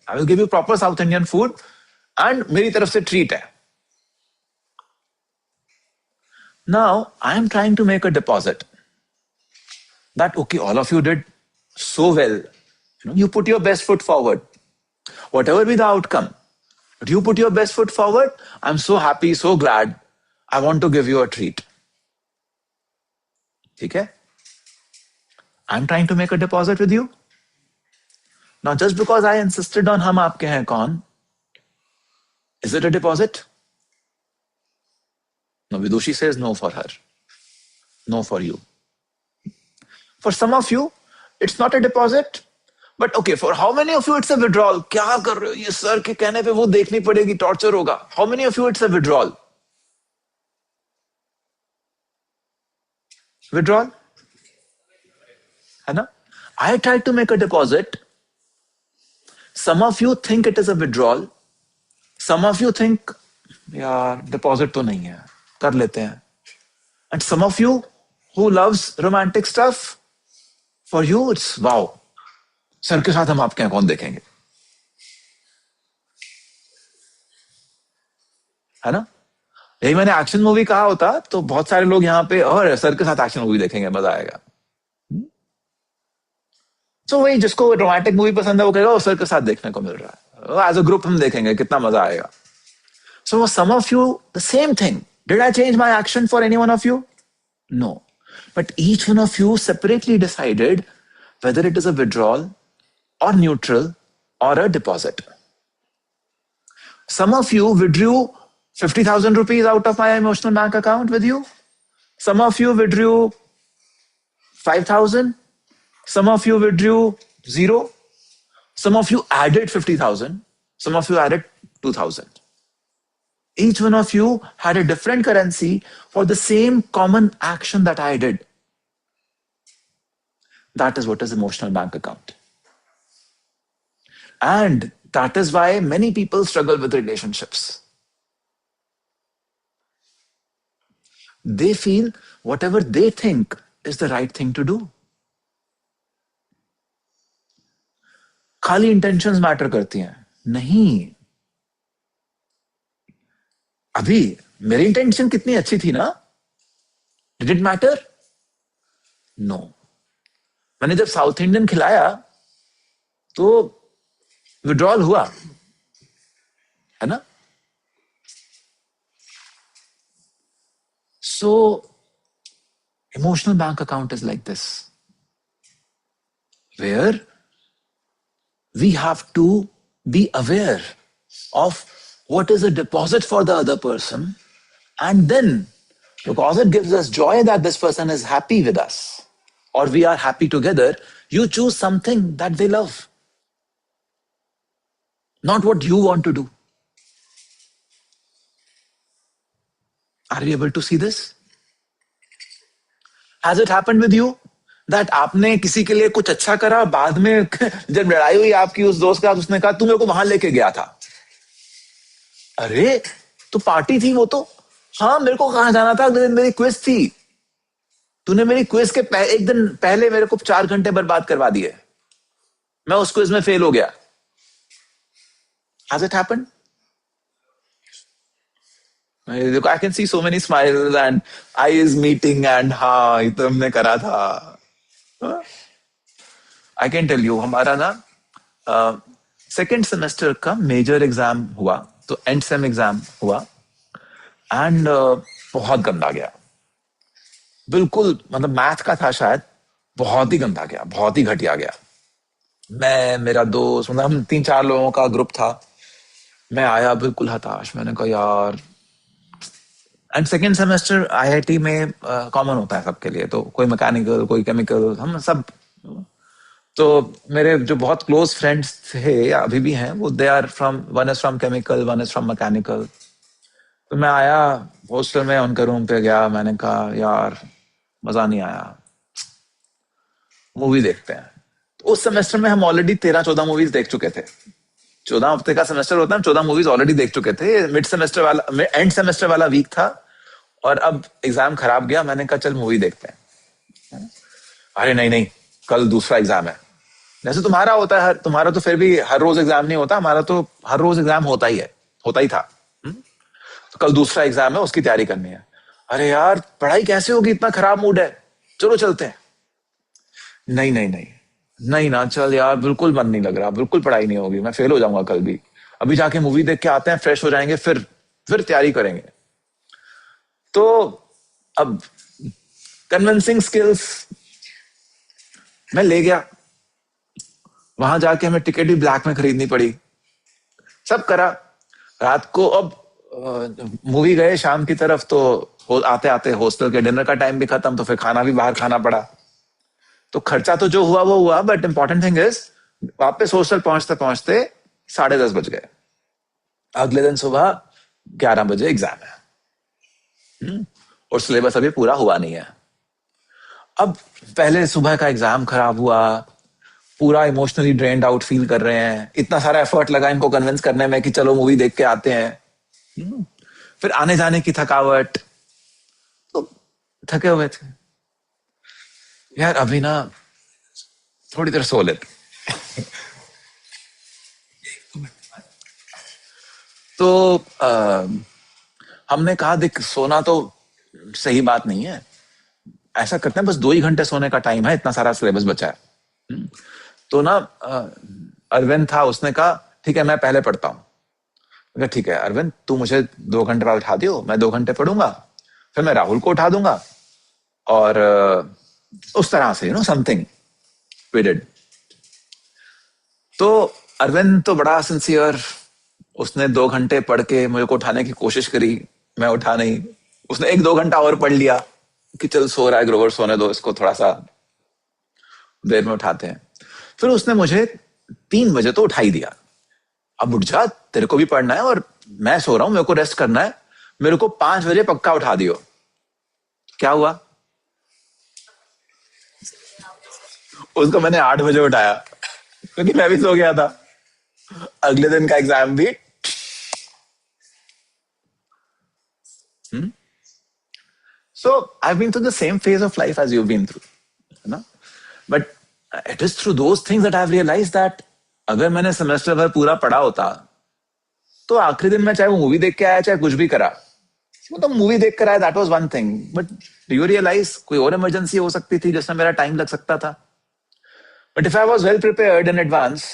I will give you proper South Indian food and मेरी तरफ से ट्रीट है. Now I am trying to make a deposit. That okay, all of you did so well. You put your best foot forward. Whatever be the outcome, but you put your best foot forward. I'm so happy, so glad. I want to give you a treat. Okay? I'm trying to make a deposit with you. Now, just because I insisted on hum aapke hain kaun, is it a deposit? No, Vidushi says no for her. No for you. For some of you, it's not a deposit. But okay, for how many of you it's a withdrawal? क्या कर रहे हो? ये sir के कहने पे वो देखनी पड़ेगी, टॉर्चर होगा. How many of you it's a withdrawal? Withdrawal? है ना? I tried to make a deposit. Some of you think it is a withdrawal. Some of you think, यार deposit तो नहीं है, कर लेते हैं. And some of you who loves romantic stuff. For you, it's wow. Sir के साथ हम आपके यहाँ कौन देखेंगे, है ना? यही मैंने एक्शन मूवी कहा होता तो बहुत सारे लोग यहाँ पे और सर के साथ एक्शन मूवी देखेंगे, मजा आएगा. तो वही जिसको रोमांटिक मूवी पसंद है वो कहेगा वो सर के साथ देखने को मिल रहा है, एज अ ग्रुप हम देखेंगे, कितना मजा आएगा. So some of you the same thing. Did I change my action for any one of you? No. But each one of you separately decided whether it is a withdrawal or neutral or a deposit. Some of you withdrew 50,000 rupees out of my emotional bank account with you. Some of you withdrew 5,000. Some of you withdrew 0. Some of you added 50,000. Some of you added 2,000. Each one of you had a different currency for the same common action that I did. That is what is emotional bank account. And that is why many people struggle with relationships. They feel whatever they think is the right thing to do. खाली intentions matter करती हैं? नहीं. अभी मेरी intention कितनी अच्छी थी ना? Did it matter? No. मैंने जब साउथ इंडियन खिलाया तो विड्रॉल हुआ, है ना? So emotional bank account is like this, where we have to be aware of what is a deposit for the other person, and then because it gives us joy that this person is happy with us or we are happy together, you choose something that they love, not what you want to do. Are you able to see this? Has it happened with you that आपने किसी के लिए कुछ अच्छा करा, बाद में जब लड़ाई हुई आपकी उस दोस्त के साथ, उसने कहा तू मेरे को वहां लेके गया था. अरे तो पार्टी थी वो तो. हाँ मेरे को कहाँ जाना था, अगले दिन मेरी क्विज थी. तूने मेरी क्विज के एक दिन पहले मेरे को 4 घंटे बर्बाद करवा दिए. मैं उस क्विज में फेल हो गया. Has it happened? देखो, I can see so many smiles and eyes meeting and हाँ ये तो हमने करा था. I can tell you, हमारा ना सेकेंड सेमेस्टर का मेजर एग्जाम हुआ, तो एंड सेम एग्जाम हुआ, एंड बहुत गंदा गया. बिल्कुल, मतलब मैथ का था शायद, बहुत ही गंदा गया, बहुत ही घटिया गया. मैं, मेरा दोस्त, मतलब हम 3-4 लोगों का ग्रुप था. मैं आया बिल्कुल हताश. मैंने कहा यार, एंड सेकेंड सेमेस्टर आईआईटी में कॉमन होता है सबके लिए, तो कोई मैकेनिकल, कोई केमिकल, हम सब. तो मेरे जो बहुत क्लोज फ्रेंड्स थे, अभी भी हैं, वो they are from, one is from chemical, one is from mechanical. तो मैं आया हॉस्टल में, उनके रूम पे गया. मैंने कहा यार मजा नहीं आया, मूवी देखते हैं. तो उस सेमेस्टर में हम ऑलरेडी 13-14 मूवीज देख चुके थे. 14 हफ्ते का सेमेस्टर होता है, 14 मूवीज ऑलरेडी देख चुके थे. मिड सेमेस्टर वाला, एंड सेमेस्टर वाला वीक था और अब एग्जाम खराब गया. मैंने कहा चल मूवी देखते हैं. अरे नहीं नहीं, कल दूसरा एग्जाम है. जैसे तुम्हारा होता है, तुम्हारा तो फिर भी हर रोज एग्जाम नहीं होता, हमारा तो हर रोज एग्जाम होता ही है, होता ही था. तो कल दूसरा एग्जाम है, उसकी तैयारी करनी है. अरे यार पढ़ाई कैसे होगी, इतना खराब मूड है, चलो चलते हैं. नहीं नहीं नहीं नहीं ना, चल यार बिल्कुल मन नहीं लग रहा, बिल्कुल पढ़ाई नहीं होगी, मैं फेल हो जाऊंगा कल भी. अभी जाके मूवी देख के आते हैं, फ्रेश हो जाएंगे, फिर तैयारी करेंगे. तो अब कन्विंसिंग स्किल्स मैं ले गया. वहां जाके हमें टिकट भी ब्लैक में खरीदनी पड़ी, सब करा. रात को अब मूवी गए शाम की तरफ, तो आते आते हॉस्टल के डिनर का टाइम भी खत्म, तो फिर खाना भी बाहर खाना पड़ा. तो खर्चा तो जो हुआ वो हुआ, बट इंपॉर्टेंट थिंग इज वापस हॉस्टल पहुंचते पहुंचते 10:30 बज गए. अगले दिन सुबह 11 बजे एग्जाम है, और सिलेबस अभी पूरा हुआ नहीं है. अब पहले सुबह का एग्जाम खराब हुआ, पूरा इमोशनली ड्रेन्ड आउट फील कर रहे हैं. इतना सारा एफर्ट लगा इनको कन्विंस करने में कि चलो मूवी देख के आते हैं. फिर आने जाने की थकावट, तो थके हुए थे. यार अभी ना थोड़ी देर सो लेते। एक दो घंटे बाद। तो हमने कहा देख सोना तो सही बात नहीं है, ऐसा करते हैं बस 2 ही घंटे सोने का टाइम है, इतना सारा सिलेबस बचा है। तो ना अरविंद था, उसने कहा ठीक है मैं पहले पढ़ता हूँ। मैं कहा, ठीक है अरविंद तू मुझे 2 घंटे बाद उठा दियो, मैं 2 घंटे पढ़ूंगा, फिर मैं राहुल को उठा दूंगा, और उस तरह से समथिंग वी डिड। तो अरविंद तो बड़ा सिंसियर, उसने 2 घंटे पढ़ के मुझे को उठाने की कोशिश करी, मैं उठा नहीं। उसने 1-2 घंटा और पढ़ लिया कि चल सो रहा है ग्रोवर, सोने दो इसको, थोड़ा सा देर में उठाते हैं। फिर उसने मुझे 3 बजे तो उठा ही दिया। अब उठ जा, तेरे को भी पढ़ना है और मैं सो रहा हूं, मेरे को रेस्ट करना है, मेरे को 5 बजे पक्का उठा दियो। क्या हुआ, उसको मैंने 8 बजे उठाया क्योंकि मैं भी सो गया था। अगले दिन का एग्जाम भी। So I been through the same phase of life as you been through, है ना। But it is through those things that I have realized that अगर मैंने सेमेस्टर भर पूरा पढ़ा होता तो आखिरी दिन में चाहे वो मूवी देख के आया चाहे कुछ भी करा, मतलब मूवी देख कर आया that was one thing, but do you realise कोई और इमरजेंसी हो सकती थी जिसमें मेरा टाइम लग सकता था। But if I was well prepared in advance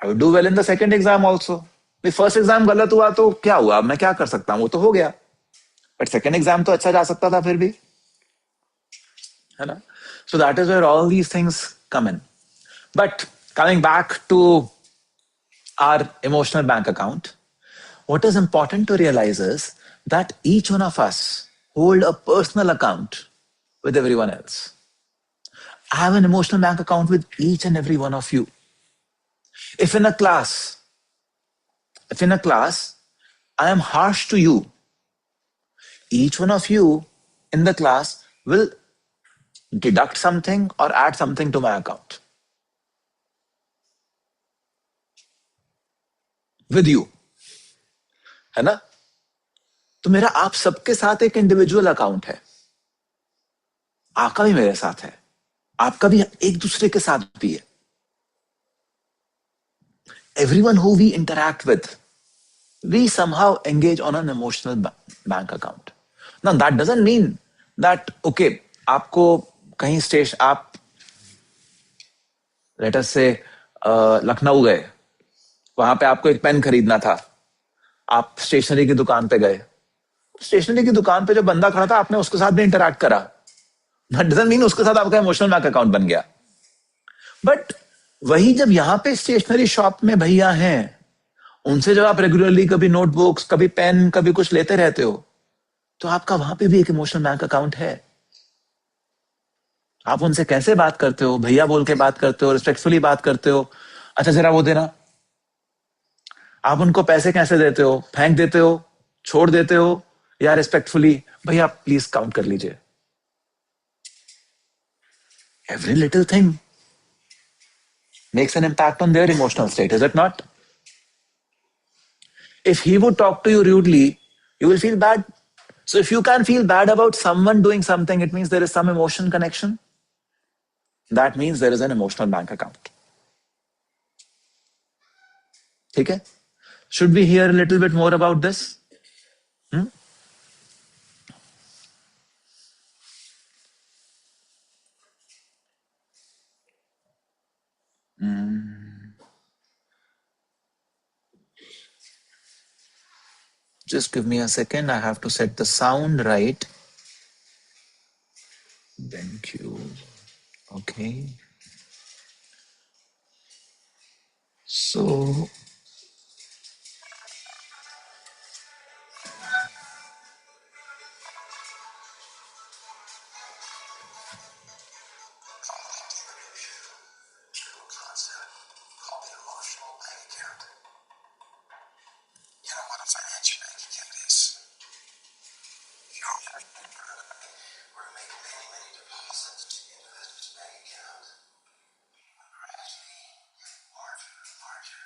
I would do well in the second exam also. First exam गलत हुआ तो क्या हुआ, मैं क्या कर सकता हूँ, वो तो हो गया। बट सेकंड एग्जाम तो अच्छा जा सकता था फिर भी, है ना। So that is where all these things come in. But coming back to our emotional bank account, what is important to realize is that each one of us hold a personal account with everyone else. I have an emotional bank account with each and every one of you. If in a class, if in a class, I am harsh to you, each one of you in the class will deduct something or add something to my account with you, है ना। तो मेरा आप सबके साथ एक individual account है, आपका भी मेरे साथ है, आपका भी एक दूसरे के साथ भी है। Everyone who we interact with, we somehow engage on an emotional bank account. Now that doesn't mean that okay, आपको कहीं स्टेशन, आप लेटर से लखनऊ गए, वहां पे आपको एक पेन खरीदना था, आप स्टेशनरी की दुकान पे गए, स्टेशनरी की दुकान पे जो बंदा खड़ा था आपने उसके साथ भी इंटरैक्ट करा, दैट डजंट मीन उसके साथ आपका इमोशनल बैंक अकाउंट बन गया। बट वही जब यहाँ पे स्टेशनरी शॉप में भैया हैं, उनसे जब आप रेगुलरली कभी नोटबुक्स कभी पेन कभी कुछ लेते रहते हो, तो आपका वहां पे भी एक इमोशनल बैंक अकाउंट है। आप उनसे कैसे बात करते हो, भैया बोल के बात करते हो, रिस्पेक्टफुली बात करते हो, अच्छा जरा वो देना, आप उनको पैसे कैसे देते हो, फेंक देते हो, छोड़ देते हो, या रिस्पेक्टफुली भैया प्लीज काउंट कर लीजिए। Every little thing makes an impact on their emotional state, is it not? If he would talk to you rudely, you will feel bad. So if you can feel bad about someone doing something, it means there is some emotion connection. That means there is an emotional bank account. Okay? Should we hear a little bit more about this? Hmm? Just give me a second. I have to set the sound right. Thank you. Okay. So, True concept called the emotional bank account. You know what a financial bank account is? Your where you make many, many deposits into this bank account. Gradually, larger and larger.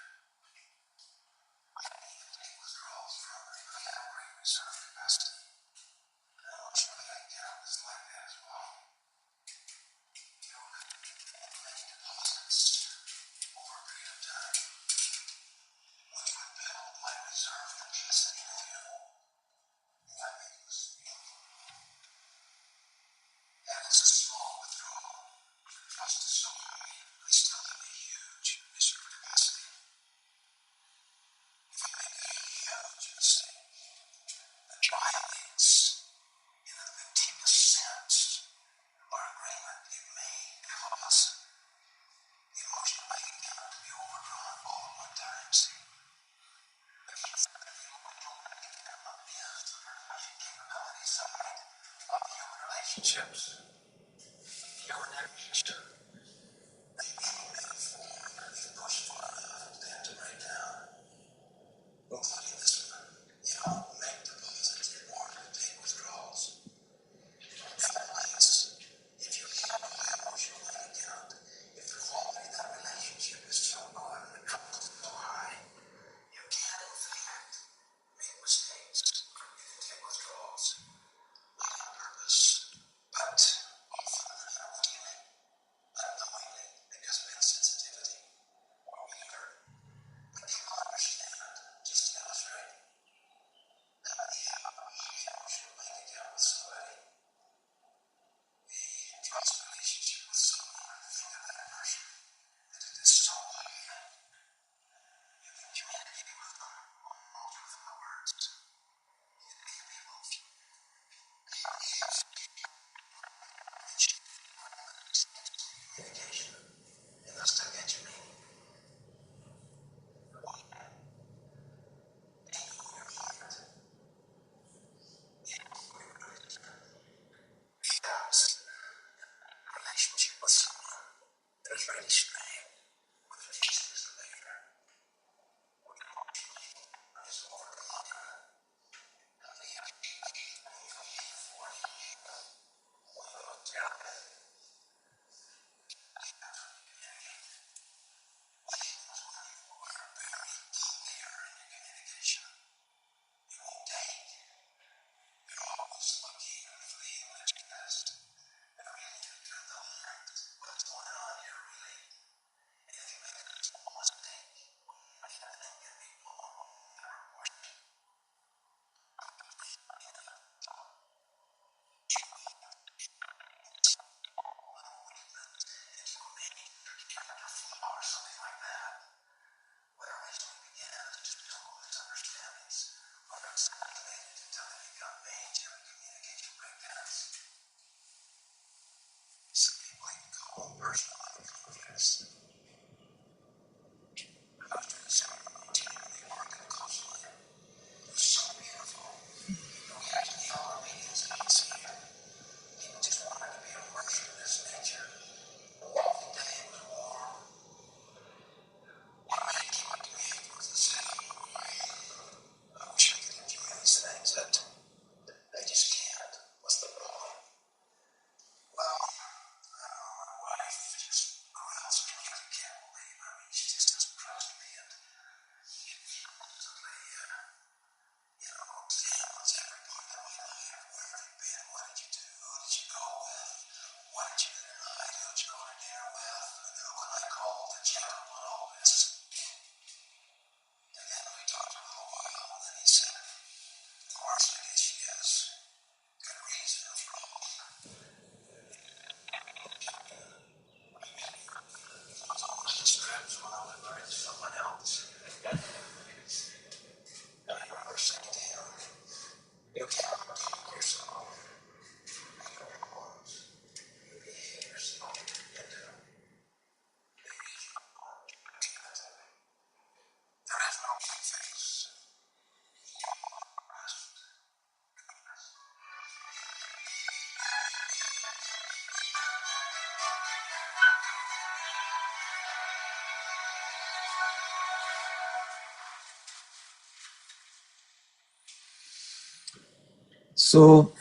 So,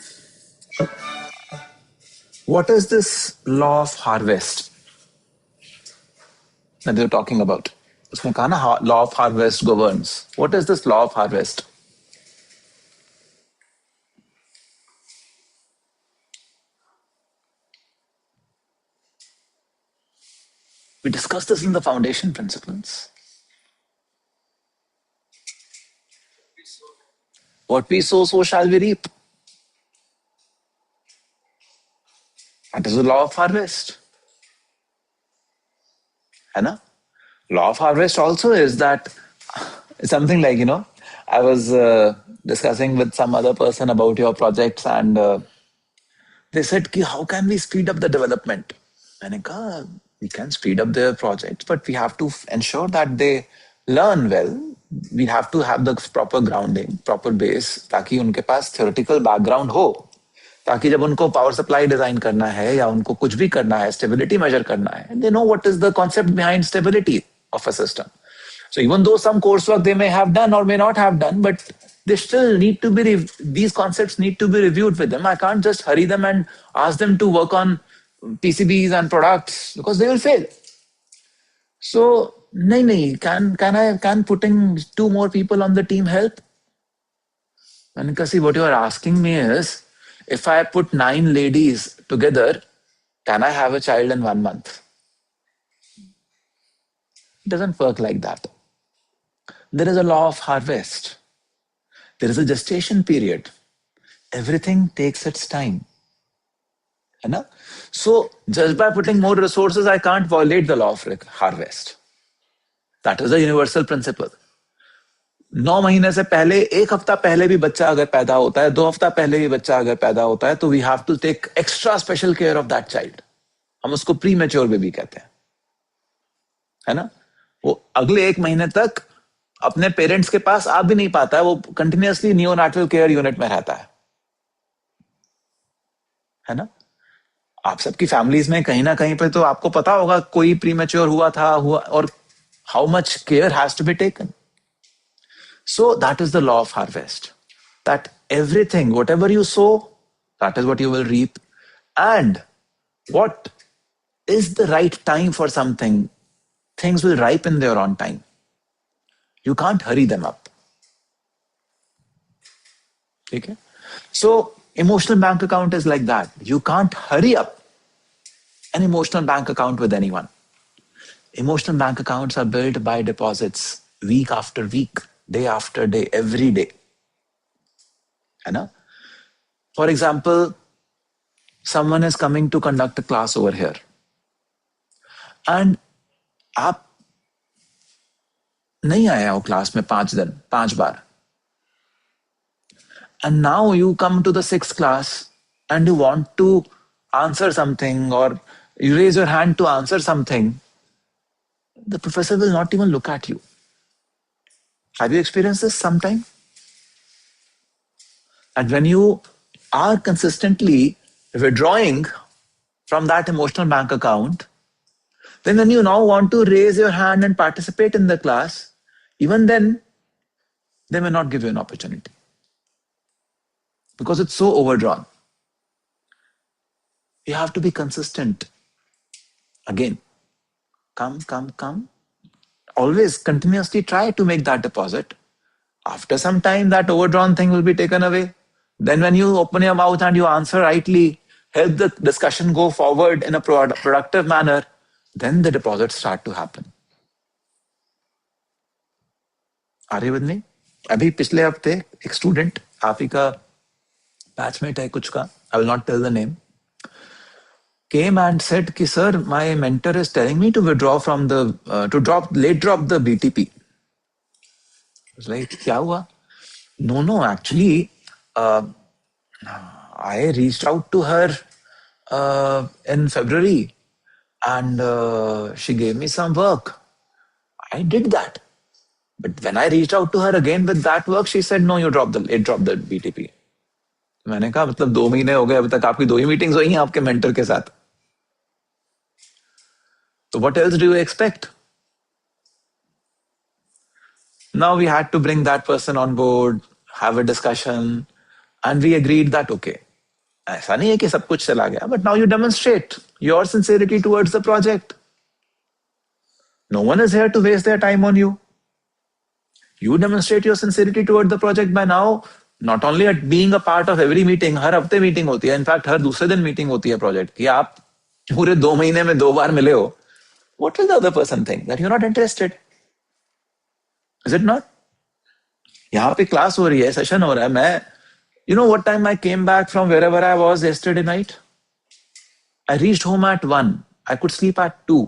what is this law of harvest that they're talking about? उसमें कहा ना law of harvest governs. What is this law of harvest? We discussed this in the foundation principles. What we sow, so shall we reap. That is the law of harvest. है ना? Law of harvest also is that it's something like, I was discussing with some other person about your projects and they said, ki, how can we speed up the development? मैंने कहा, we can speed up their projects, but we have to ensure that they learn well. We have to have the proper grounding, proper base, ताकि उनके पास theoretical background हो. ताकि जब उनको power supply design करना है या उनको कुछ भी करना है, स्टेबिलिटी मेजर करना है, they know what is the concept behind stability of a system. So even though some coursework they may have done or may not have done, but they still need to be, these concepts need to be reviewed with them. I can't just hurry them and ask them to work on PCBs and products because they will fail. So, nahi, can putting 2 more people on the team help? And Kasi, what you are asking me is, if I put 9 ladies together, can I have a child in 1 month? It doesn't work like that. There is a law of harvest. There is a gestation period. Everything takes its time. है ना? So, just by putting more resources, I can't violate the law of harvest. That is a universal principle. 9 महीने से पहले, 1 हफ्ता पहले भी बच्चा अगर पैदा होता है, 2 हफ्ता पहले भी बच्चा अगर पैदा होता है, तो we have to take extra special care of that child. हम उसको प्री मैच्योर बेबी कहते हैं, है ना? वो अगले 1 महीने तक अपने पेरेंट्स के पास आ भी नहीं पाता है, वो कंटिन्यूअसली नियोनाटल केयर यूनिट में रहता है ना? आप सबकी फैमिलीज में कहीं ना कहीं पे तो आपको पता होगा कोई प्रीमेच्योर हुआ और how much care has to be taken. So that is the law of harvest, that everything whatever you sow, that is what you will reap. And what is the right time for something, things will ripe in their on time. You can't hurry them up. Okay? So, emotional bank account is like that. You can't hurry up an emotional bank account with anyone. Emotional bank accounts are built by deposits week after week, day after day, every day. है ना? For example, someone is coming to conduct a class over here. And आप नहीं आया हो class में 5 दिन, 5 बार. And now you come to the 6th class and you want to answer something or you raise your hand to answer something. The professor will not even look at you. Have you experienced this sometime? And when you are consistently withdrawing from that emotional bank account, then when you now want to raise your hand and participate in the class, even then, they may not give you an opportunity because it's so overdrawn. You have to be consistent. Again, come. Always continuously try to make that deposit. After some time, that overdrawn thing will be taken away. Then when you open your mouth and you answer rightly, help the discussion go forward in a productive manner, then the deposits start to happen. Are you with me? अभी पिछले हफ्ते एक student, आप ही का batchmate है कुछ का, I will not tell the name, came and said कि sir, my mentor is telling me to withdraw from the late drop the BTP. I was like, क्या हुआ? No, actually, I reached out to her in February and she gave me some work. I did that. But when I reached out to her again with that work, she said, no, you drop the BTP. मैंने कहा मतलब 2 महीने हो गए, अभी तक आपकी 2 ही meetings हुई हैं आपके मेंटर के साथ. So what else do you expect? Now we had to bring that person on board, have a discussion, and we agreed that okay, ऐसा नहीं है कि सब कुछ चला गया, but now you demonstrate your sincerity towards the project. No one is here to waste their time on you. You demonstrate your sincerity toward the project by now not only at being a part of every meeting, हर हफ्ते meeting होती है, in fact हर दूसरे दिन meeting होती है project की, आप पूरे 2 महीने में 2 बार मिले हो. What will the other person think? That you're not interested? Is it not? यहाँ पे क्लास हो रही है, सेशन हो रहा है, मैं you know what time I came back from wherever I was yesterday night? I reached home at 1. I could sleep at 2.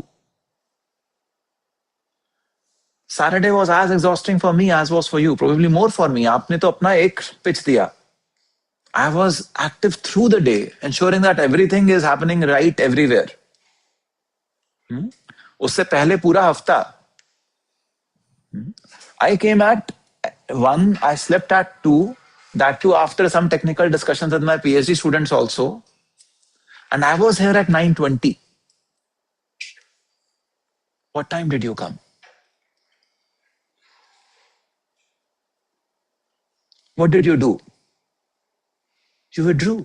Saturday was as exhausting for me as was for you, probably more for me. आपने तो अपना एक pitch दिया. I was active through the day, ensuring that everything is happening right everywhere. उससे पहले पूरा हफ्ता. I came at 1, I slept at 2, That too after some technical discussions with my PhD students also. And I was here at 9:20. What time did you come? What did you do? You withdrew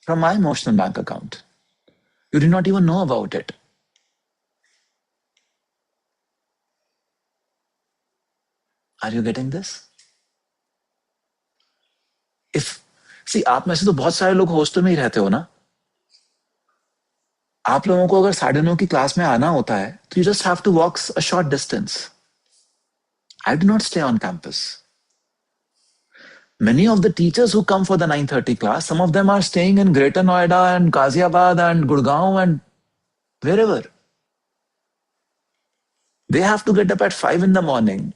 from my emotional bank account. You did not even know about it. Are you getting this? If see, आप में से तो बहुत सारे लोग hostel में ही रहते हो ना. आप लोगों को अगर 9:30 की क्लास में आना होता है तो you just have to walk a short distance. I do not stay on campus. Many of the teachers who come for the 9:30 class, some of them are staying in Greater Noida and Ghaziabad and Gurgaon and wherever. They have to get up at 5 in the morning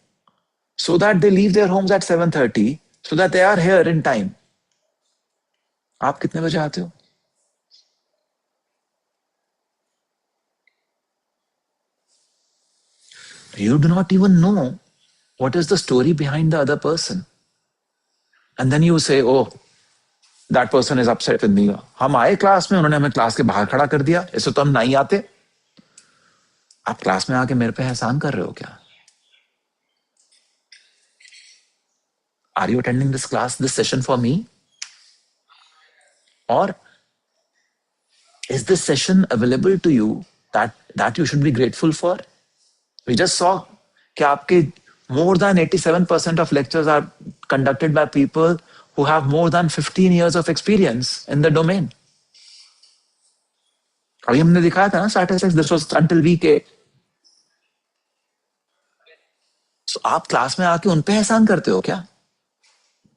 so that they leave their homes at 7:30 so that they are here in time. आप कितने बजे आते हो? You do not even know what is the story behind the other person. And then you say, oh, that person is upset with me. हम आए class में, उन्होंने हमें क्लास के बाहर खड़ा कर दिया, इससे तो हम नहीं आते. आप क्लास में आके मेरे पे एहसान कर रहे हो क्या? Are you attending this class, this session for me? Or is this session available to you that you should be grateful for? We just saw कि आपके more than 87% of lectures are conducted by people who have more than 15 years of experience in the domain. अभी हमने दिखाया था ना statistics, this was until week 8. So आप class में आके उन पे एहसान करते हो क्या?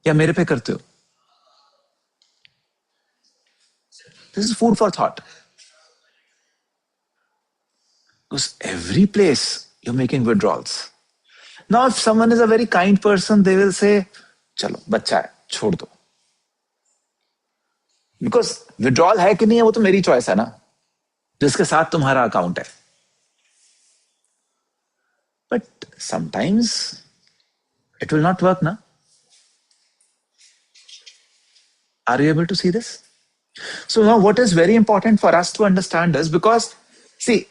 या मेरे पे करते हो? This is food for thought. Because every place you're making withdrawals. Now, if someone is a very kind person, they will say, चलो बच्चा है, छोड़ दो. Because withdrawal है कि नहीं है वो तो मेरी चॉइस है ना, जिसके साथ तुम्हारा अकाउंट है. But sometimes it will not work, na? Are you able to see this? So now what is very important for us to understand is because, see,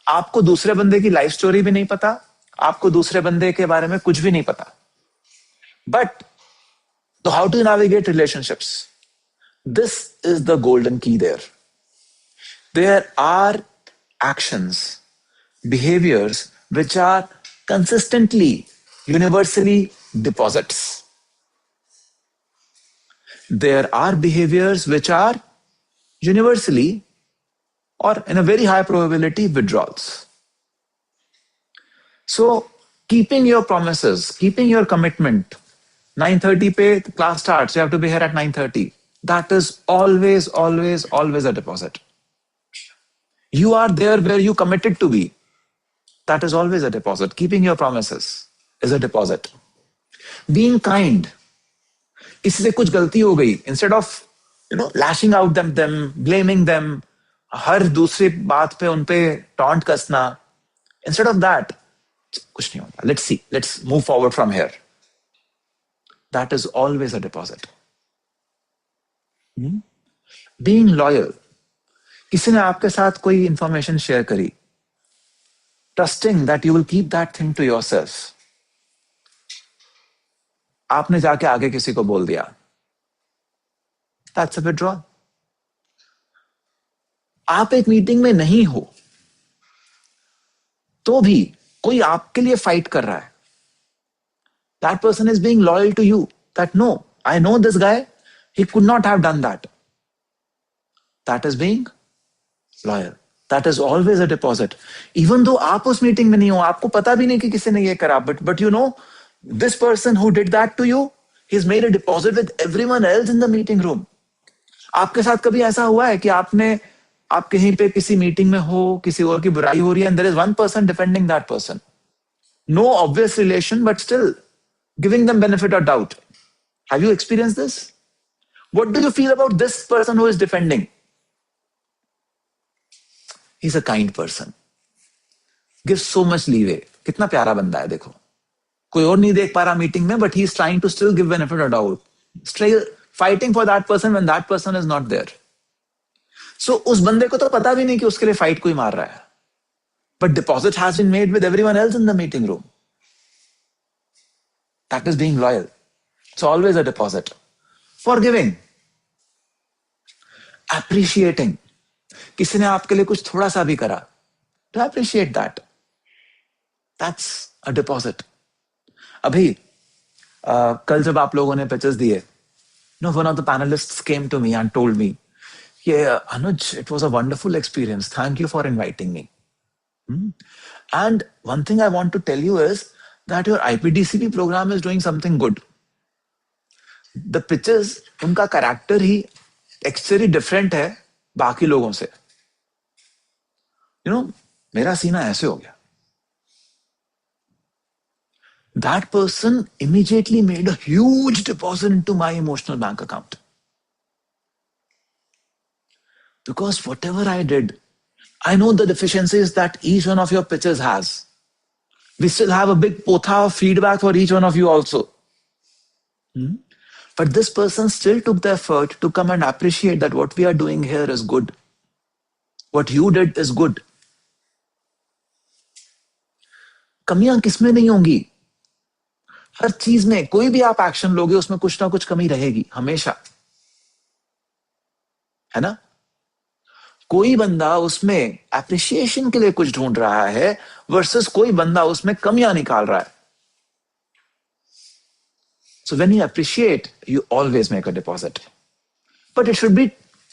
आपको दूसरे बंदे की लाइफ स्टोरी भी नहीं पता, आपको दूसरे बंदे के बारे में कुछ भी नहीं पता. But so how to navigate relationships? This is the golden key there. There are actions, behaviors which are consistently, universally deposits. There are behaviors which are universally or in a very high probability withdrawals. So keeping your promises, keeping your commitment, 9:30 pe class starts, you have to be here at 9:30. That is always, always, always a deposit. You are there where you committed to be. That is always a deposit. Keeping your promises is a deposit. Being kind. किसी से कुछ गलती हो गई, instead of lashing out them, blaming them, हर दूसरी बात पे उन पे टॉन्ट कसना, instead of that, कुछ नहीं होता. Let's see. Let's move forward from here. That is always a deposit. Being loyal. किसी ने आपके साथ कोई इंफॉर्मेशन शेयर करी, trusting that you will keep that thing to yourself. आपने जाके आगे किसी को बोल दिया. That's a withdrawal. आप एक मीटिंग में नहीं हो तो भी कोई आपके लिए फाइट कर रहा है. That person is being loyal to you. That no, I know this guy, he could not have done that. That is being loyal. That is always a deposit. Even though आप उस meeting में नहीं हो, आपको पता भी नहीं कि किसी ने ये करा, but you know, this person who did that to you, he's made a deposit with everyone else in the meeting room. आपके साथ कभी ऐसा हुआ है कि आप कहीं पे किसी मीटिंग में हो, किसी और की बुराई हो रही है, and there is one person defending that person. No obvious relation, but still giving them benefit or doubt. Have you experienced this? What do you feel about this person who is defending? He's a kind person. Gives so much leeway. कितना प्यारा बंदा है देखो. कोई और नहीं देख पा रहा मीटिंग में, but he is trying to still give benefit or doubt. fighting for that person when that person is not there. So उस बंदे को तो पता भी नहीं कि उसके लिए फाइट कोई मार रहा है. But deposit has been made with everyone else in the meeting room. That is being loyal. It's always a deposit. Forgiving. Appreciating. किसी ने आपके लिए कुछ थोड़ा सा भी करा, to appreciate that. That's a deposit. अभी कल जब आप लोगों ने pitches दिए, no, one of the panelists came to me and told me, yeah, Anuj, it was a wonderful experience. Thank you for inviting me. And one thing I want to tell you is that your IPDCP program is doing something good. The pitches, उनका character ही extremely different है बाकी लोगों से. You know, मेरा सीना ऐसे हो गया. That person immediately made a huge deposit into my emotional bank account. Because whatever I did, I know the deficiencies that each one of your pitches has. We still have a big potha of feedback for each one of you also. But this person still took the effort to come and appreciate that what we are doing here is good. What you did is good. कमियां किसमें नहीं होंगी? हर चीज में कोई भी आप action लोगे उसमें कुछ ना कुछ कमी रहेगी हमेशा, है ना? कोई बंदा उसमें एप्रिसिएशन के लिए कुछ ढूंढ रहा है वर्सेस कोई बंदा उसमें कमियां निकाल रहा है. So when you appreciate, you always make a deposit. But it should be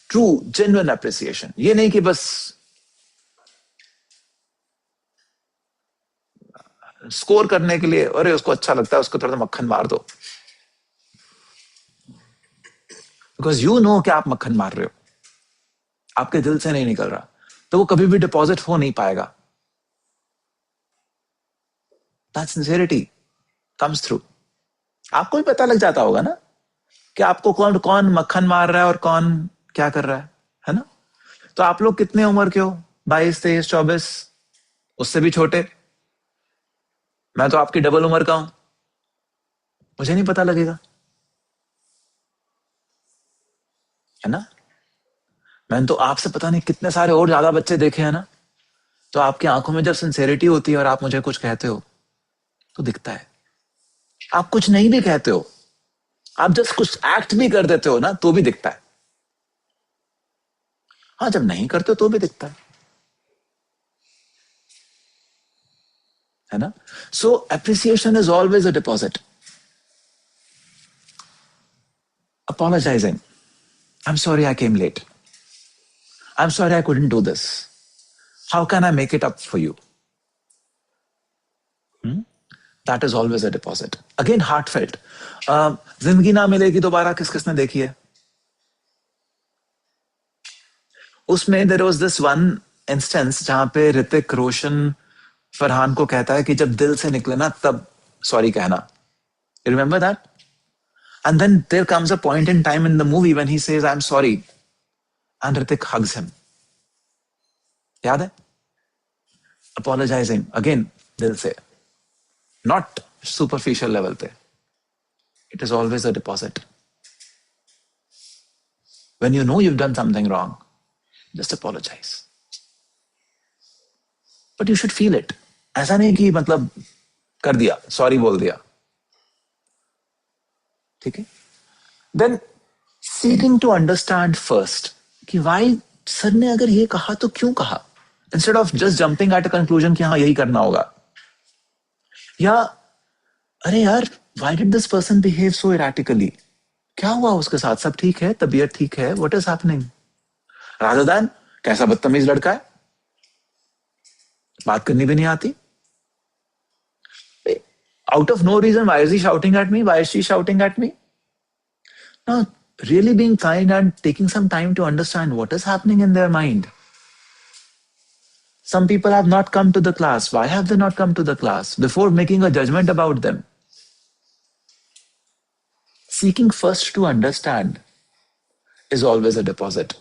true, genuine appreciation. ये नहीं कि बस स्कोर करने के लिए अरे उसको अच्छा लगता है उसको थोड़ा सा मक्खन मार दो. Because you know कि आप मक्खन मार रहे हो, आपके दिल से नहीं निकल रहा, तो वो कभी भी डिपॉजिट हो नहीं पाएगा. That sincerity comes through. आपको भी पता लग जाता होगा ना कि आपको कौन कौन मक्खन मार रहा है और कौन क्या कर रहा है ना? तो आप लोग कितने उम्र के हो? 22, 23, 24, उससे भी छोटे. मैं तो आपकी डबल उम्र का हूं, मुझे नहीं पता लगेगा, है ना? मैंने तो आपसे पता नहीं कितने सारे और ज्यादा बच्चे देखे हैं ना. तो आपकी आंखों में जब सिंसेरिटी होती है और आप मुझे कुछ कहते हो तो दिखता है. आप कुछ नहीं भी कहते हो, आप जस्ट कुछ एक्ट भी कर देते हो ना, तो भी दिखता है. हाँ, जब नहीं करते हो तो भी दिखता है ना? So appreciation is always a deposit. Apologizing. I'm sorry I came late. I'm sorry I couldn't do this. How can I make it up for you? That is always a deposit. Again, heartfelt. जिंदगी ना मिलेगी दोबारा किस किसने देखी है? उसमें there was this one instance जहां पे ऋतिक रोशन फरहान को कहता है कि जब दिल से निकले ना तब सॉरी कहना. You remember that? And then there comes a point in time in the movie when he says, I'm sorry. And Hrithik hugs him. याद है? Apologizing. Again, दिल से. Not superficial level पे. It is always a deposit. When you know you've done something wrong, just apologize. But you should feel it. ऐसा नहीं कि मतलब कर दिया, sorry बोल दिया. ठीक है? Then seeking to understand first कि why सर ने अगर ये कहा तो क्यों कहा, instead of just jumping at a conclusion कि हाँ यही करना होगा, या अरे यार why did this person behave so erratically, क्या हुआ उसके साथ, सब ठीक है, तबीयत ठीक है, what is happening, rather than कैसा बदतमीज लड़का है, बात करनी भी नहीं आती, out of no reason why is he shouting at me, why is she shouting at me. Now really being kind and taking some time to understand what is happening in their mind. Some people have not come to the class. Why have they not come to the class? Before making a judgment about them. Seeking first to understand is always a deposit.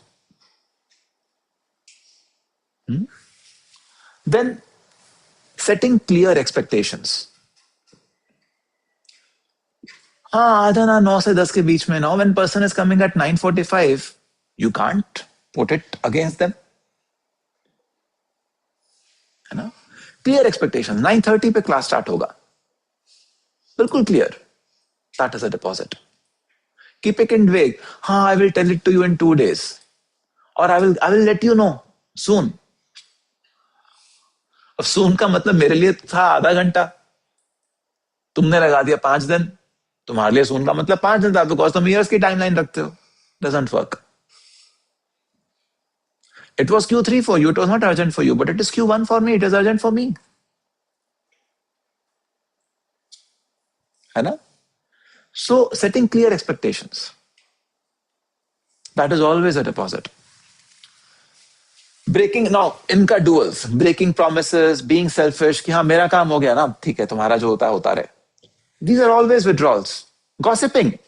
Then setting clear expectations. हाँ, आ जाना 9 से 10 के बीच में. Now when person is coming at 9:45, you can't put it against them. है ना? Clear expectation. 9:30 पे class start होगा. बिल्कुल clear. That is a deposit. Keep it in vague. हाँ, I will tell it to you in 2 days. Or I will let you know soon. अब soon का मतलब मेरे लिए था आधा घंटा. तुमने लगा दिया 5 दिन. तुम्हारे लिए soon का मतलब 5 दिन था, बिकॉज तुम years की टाइमलाइन रखते हो. Doesn't work. It was Q3 for you. It was not urgent for you, but it is Q1 for me. It is urgent for me. है ना? So setting clear expectations. That is always a deposit. Breaking now इनका duals. Breaking promises, being selfish. कि हाँ मेरा काम हो गया ना, ठीक है तुम्हारा जो होता है होता रहे. These are always withdrawals. Gossiping.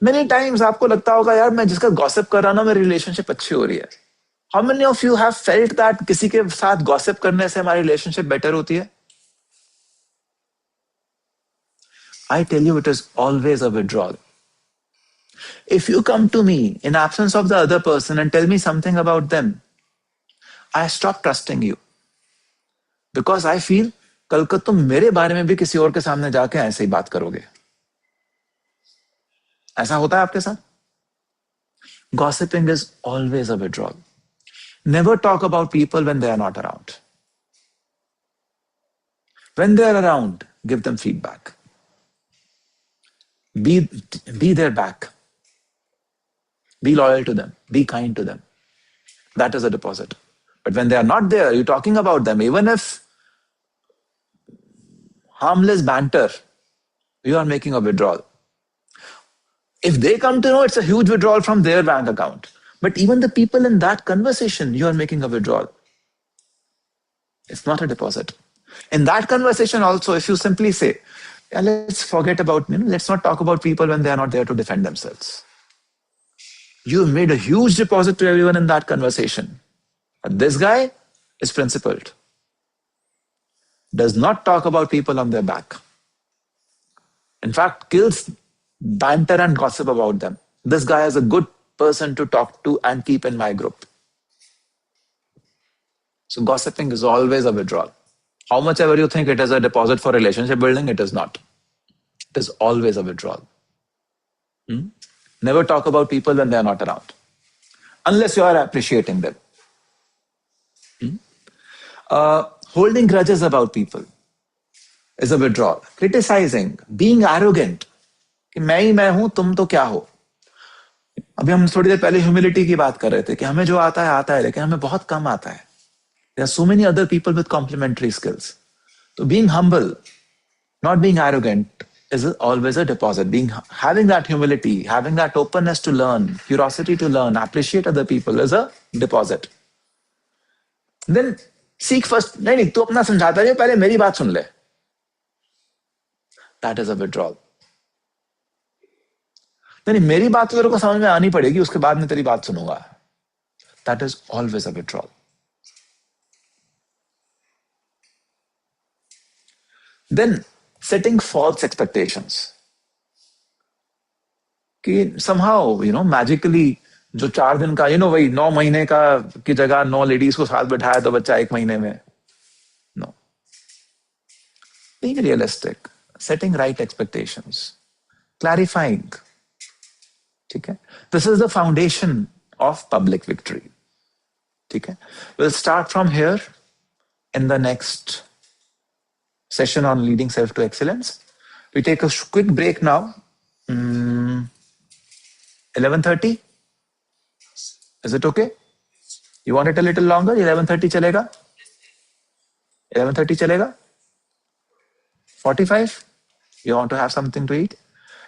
Many times आपको लगता होगा यार मैं जिसका gossip कर रहा ना मेरी relationship अच्छी हो रही है. How many of you have felt that किसी के साथ gossip करने से हमारी relationship better होती है? I tell you, it is always a withdrawal. If you come to me in absence of the other person and tell me something about them, I stop trusting you. Because I feel कल को तुम मेरे बारे में भी किसी और के सामने जाके ऐसे ही बात करोगे. ऐसा होता है आपके साथ? Gossiping is always a withdrawal. Never talk about people when they are not around. When they are around, give them feedback. Be their back. Be loyal to them. Be kind to them. That is a deposit. But when they are not there, you're talking about them, even if harmless banter, you are making a withdrawal. If they come to know, it's a huge withdrawal from their bank account. But even the people in that conversation, you are making a withdrawal. It's not a deposit. In that conversation also, if you simply say, yeah, let's forget about, let's not talk about people when they are not there to defend themselves. You've made a huge deposit to everyone in that conversation. But this guy is principled. Does not talk about people on their back. In fact, kills banter and gossip about them. This guy is a good person to talk to and keep in my group. So gossiping is always a withdrawal. How much ever you think it is a deposit for relationship building, it is not. It is always a withdrawal. Never talk about people when they are not around. Unless you are appreciating them. Holding grudges about people is a withdrawal. Criticizing, being arrogant. कि मैं ही मैं हूं, तुम तो क्या हो. अभी हम थोड़ी देर पहले ह्यूमिलिटी की बात कर रहे थे कि हमें जो आता है लेकिन हमें बहुत कम आता है. There are so many other people with complementary skills. So being humble, not being arrogant, is always a deposit. Having that humility, having that openness to learn, curiosity to learn, appreciate other people is a deposit. Then seek first. नहीं तू अपना समझाता नहीं, पहले मेरी बात सुन ले. That is a withdrawal. नहीं मेरी बात तो तेरे को समझ में आनी पड़ेगी, उसके बाद मैं तेरी बात सुनूंगा. That is always a withdrawal. Then setting false expectations. कि somehow, magically, जो 4 दिन का, वही 9 महीने का की जगह 9 लेडीज को साथ बैठाया तो बच्चा 1 महीने में. No. Being realistic, setting right expectations, clarifying. ठीक है? This is the foundation of public victory. ठीक है? We'll start from here in the next session on leading self to excellence. We take a quick break now. 11:30? Is it okay? You want it a little longer? 11:30 chalega? 11:30 chalega? 45? You want to have something to eat?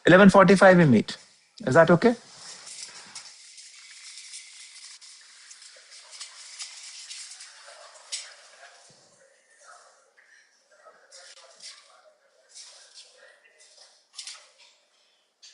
11:45 we meet. Is that okay?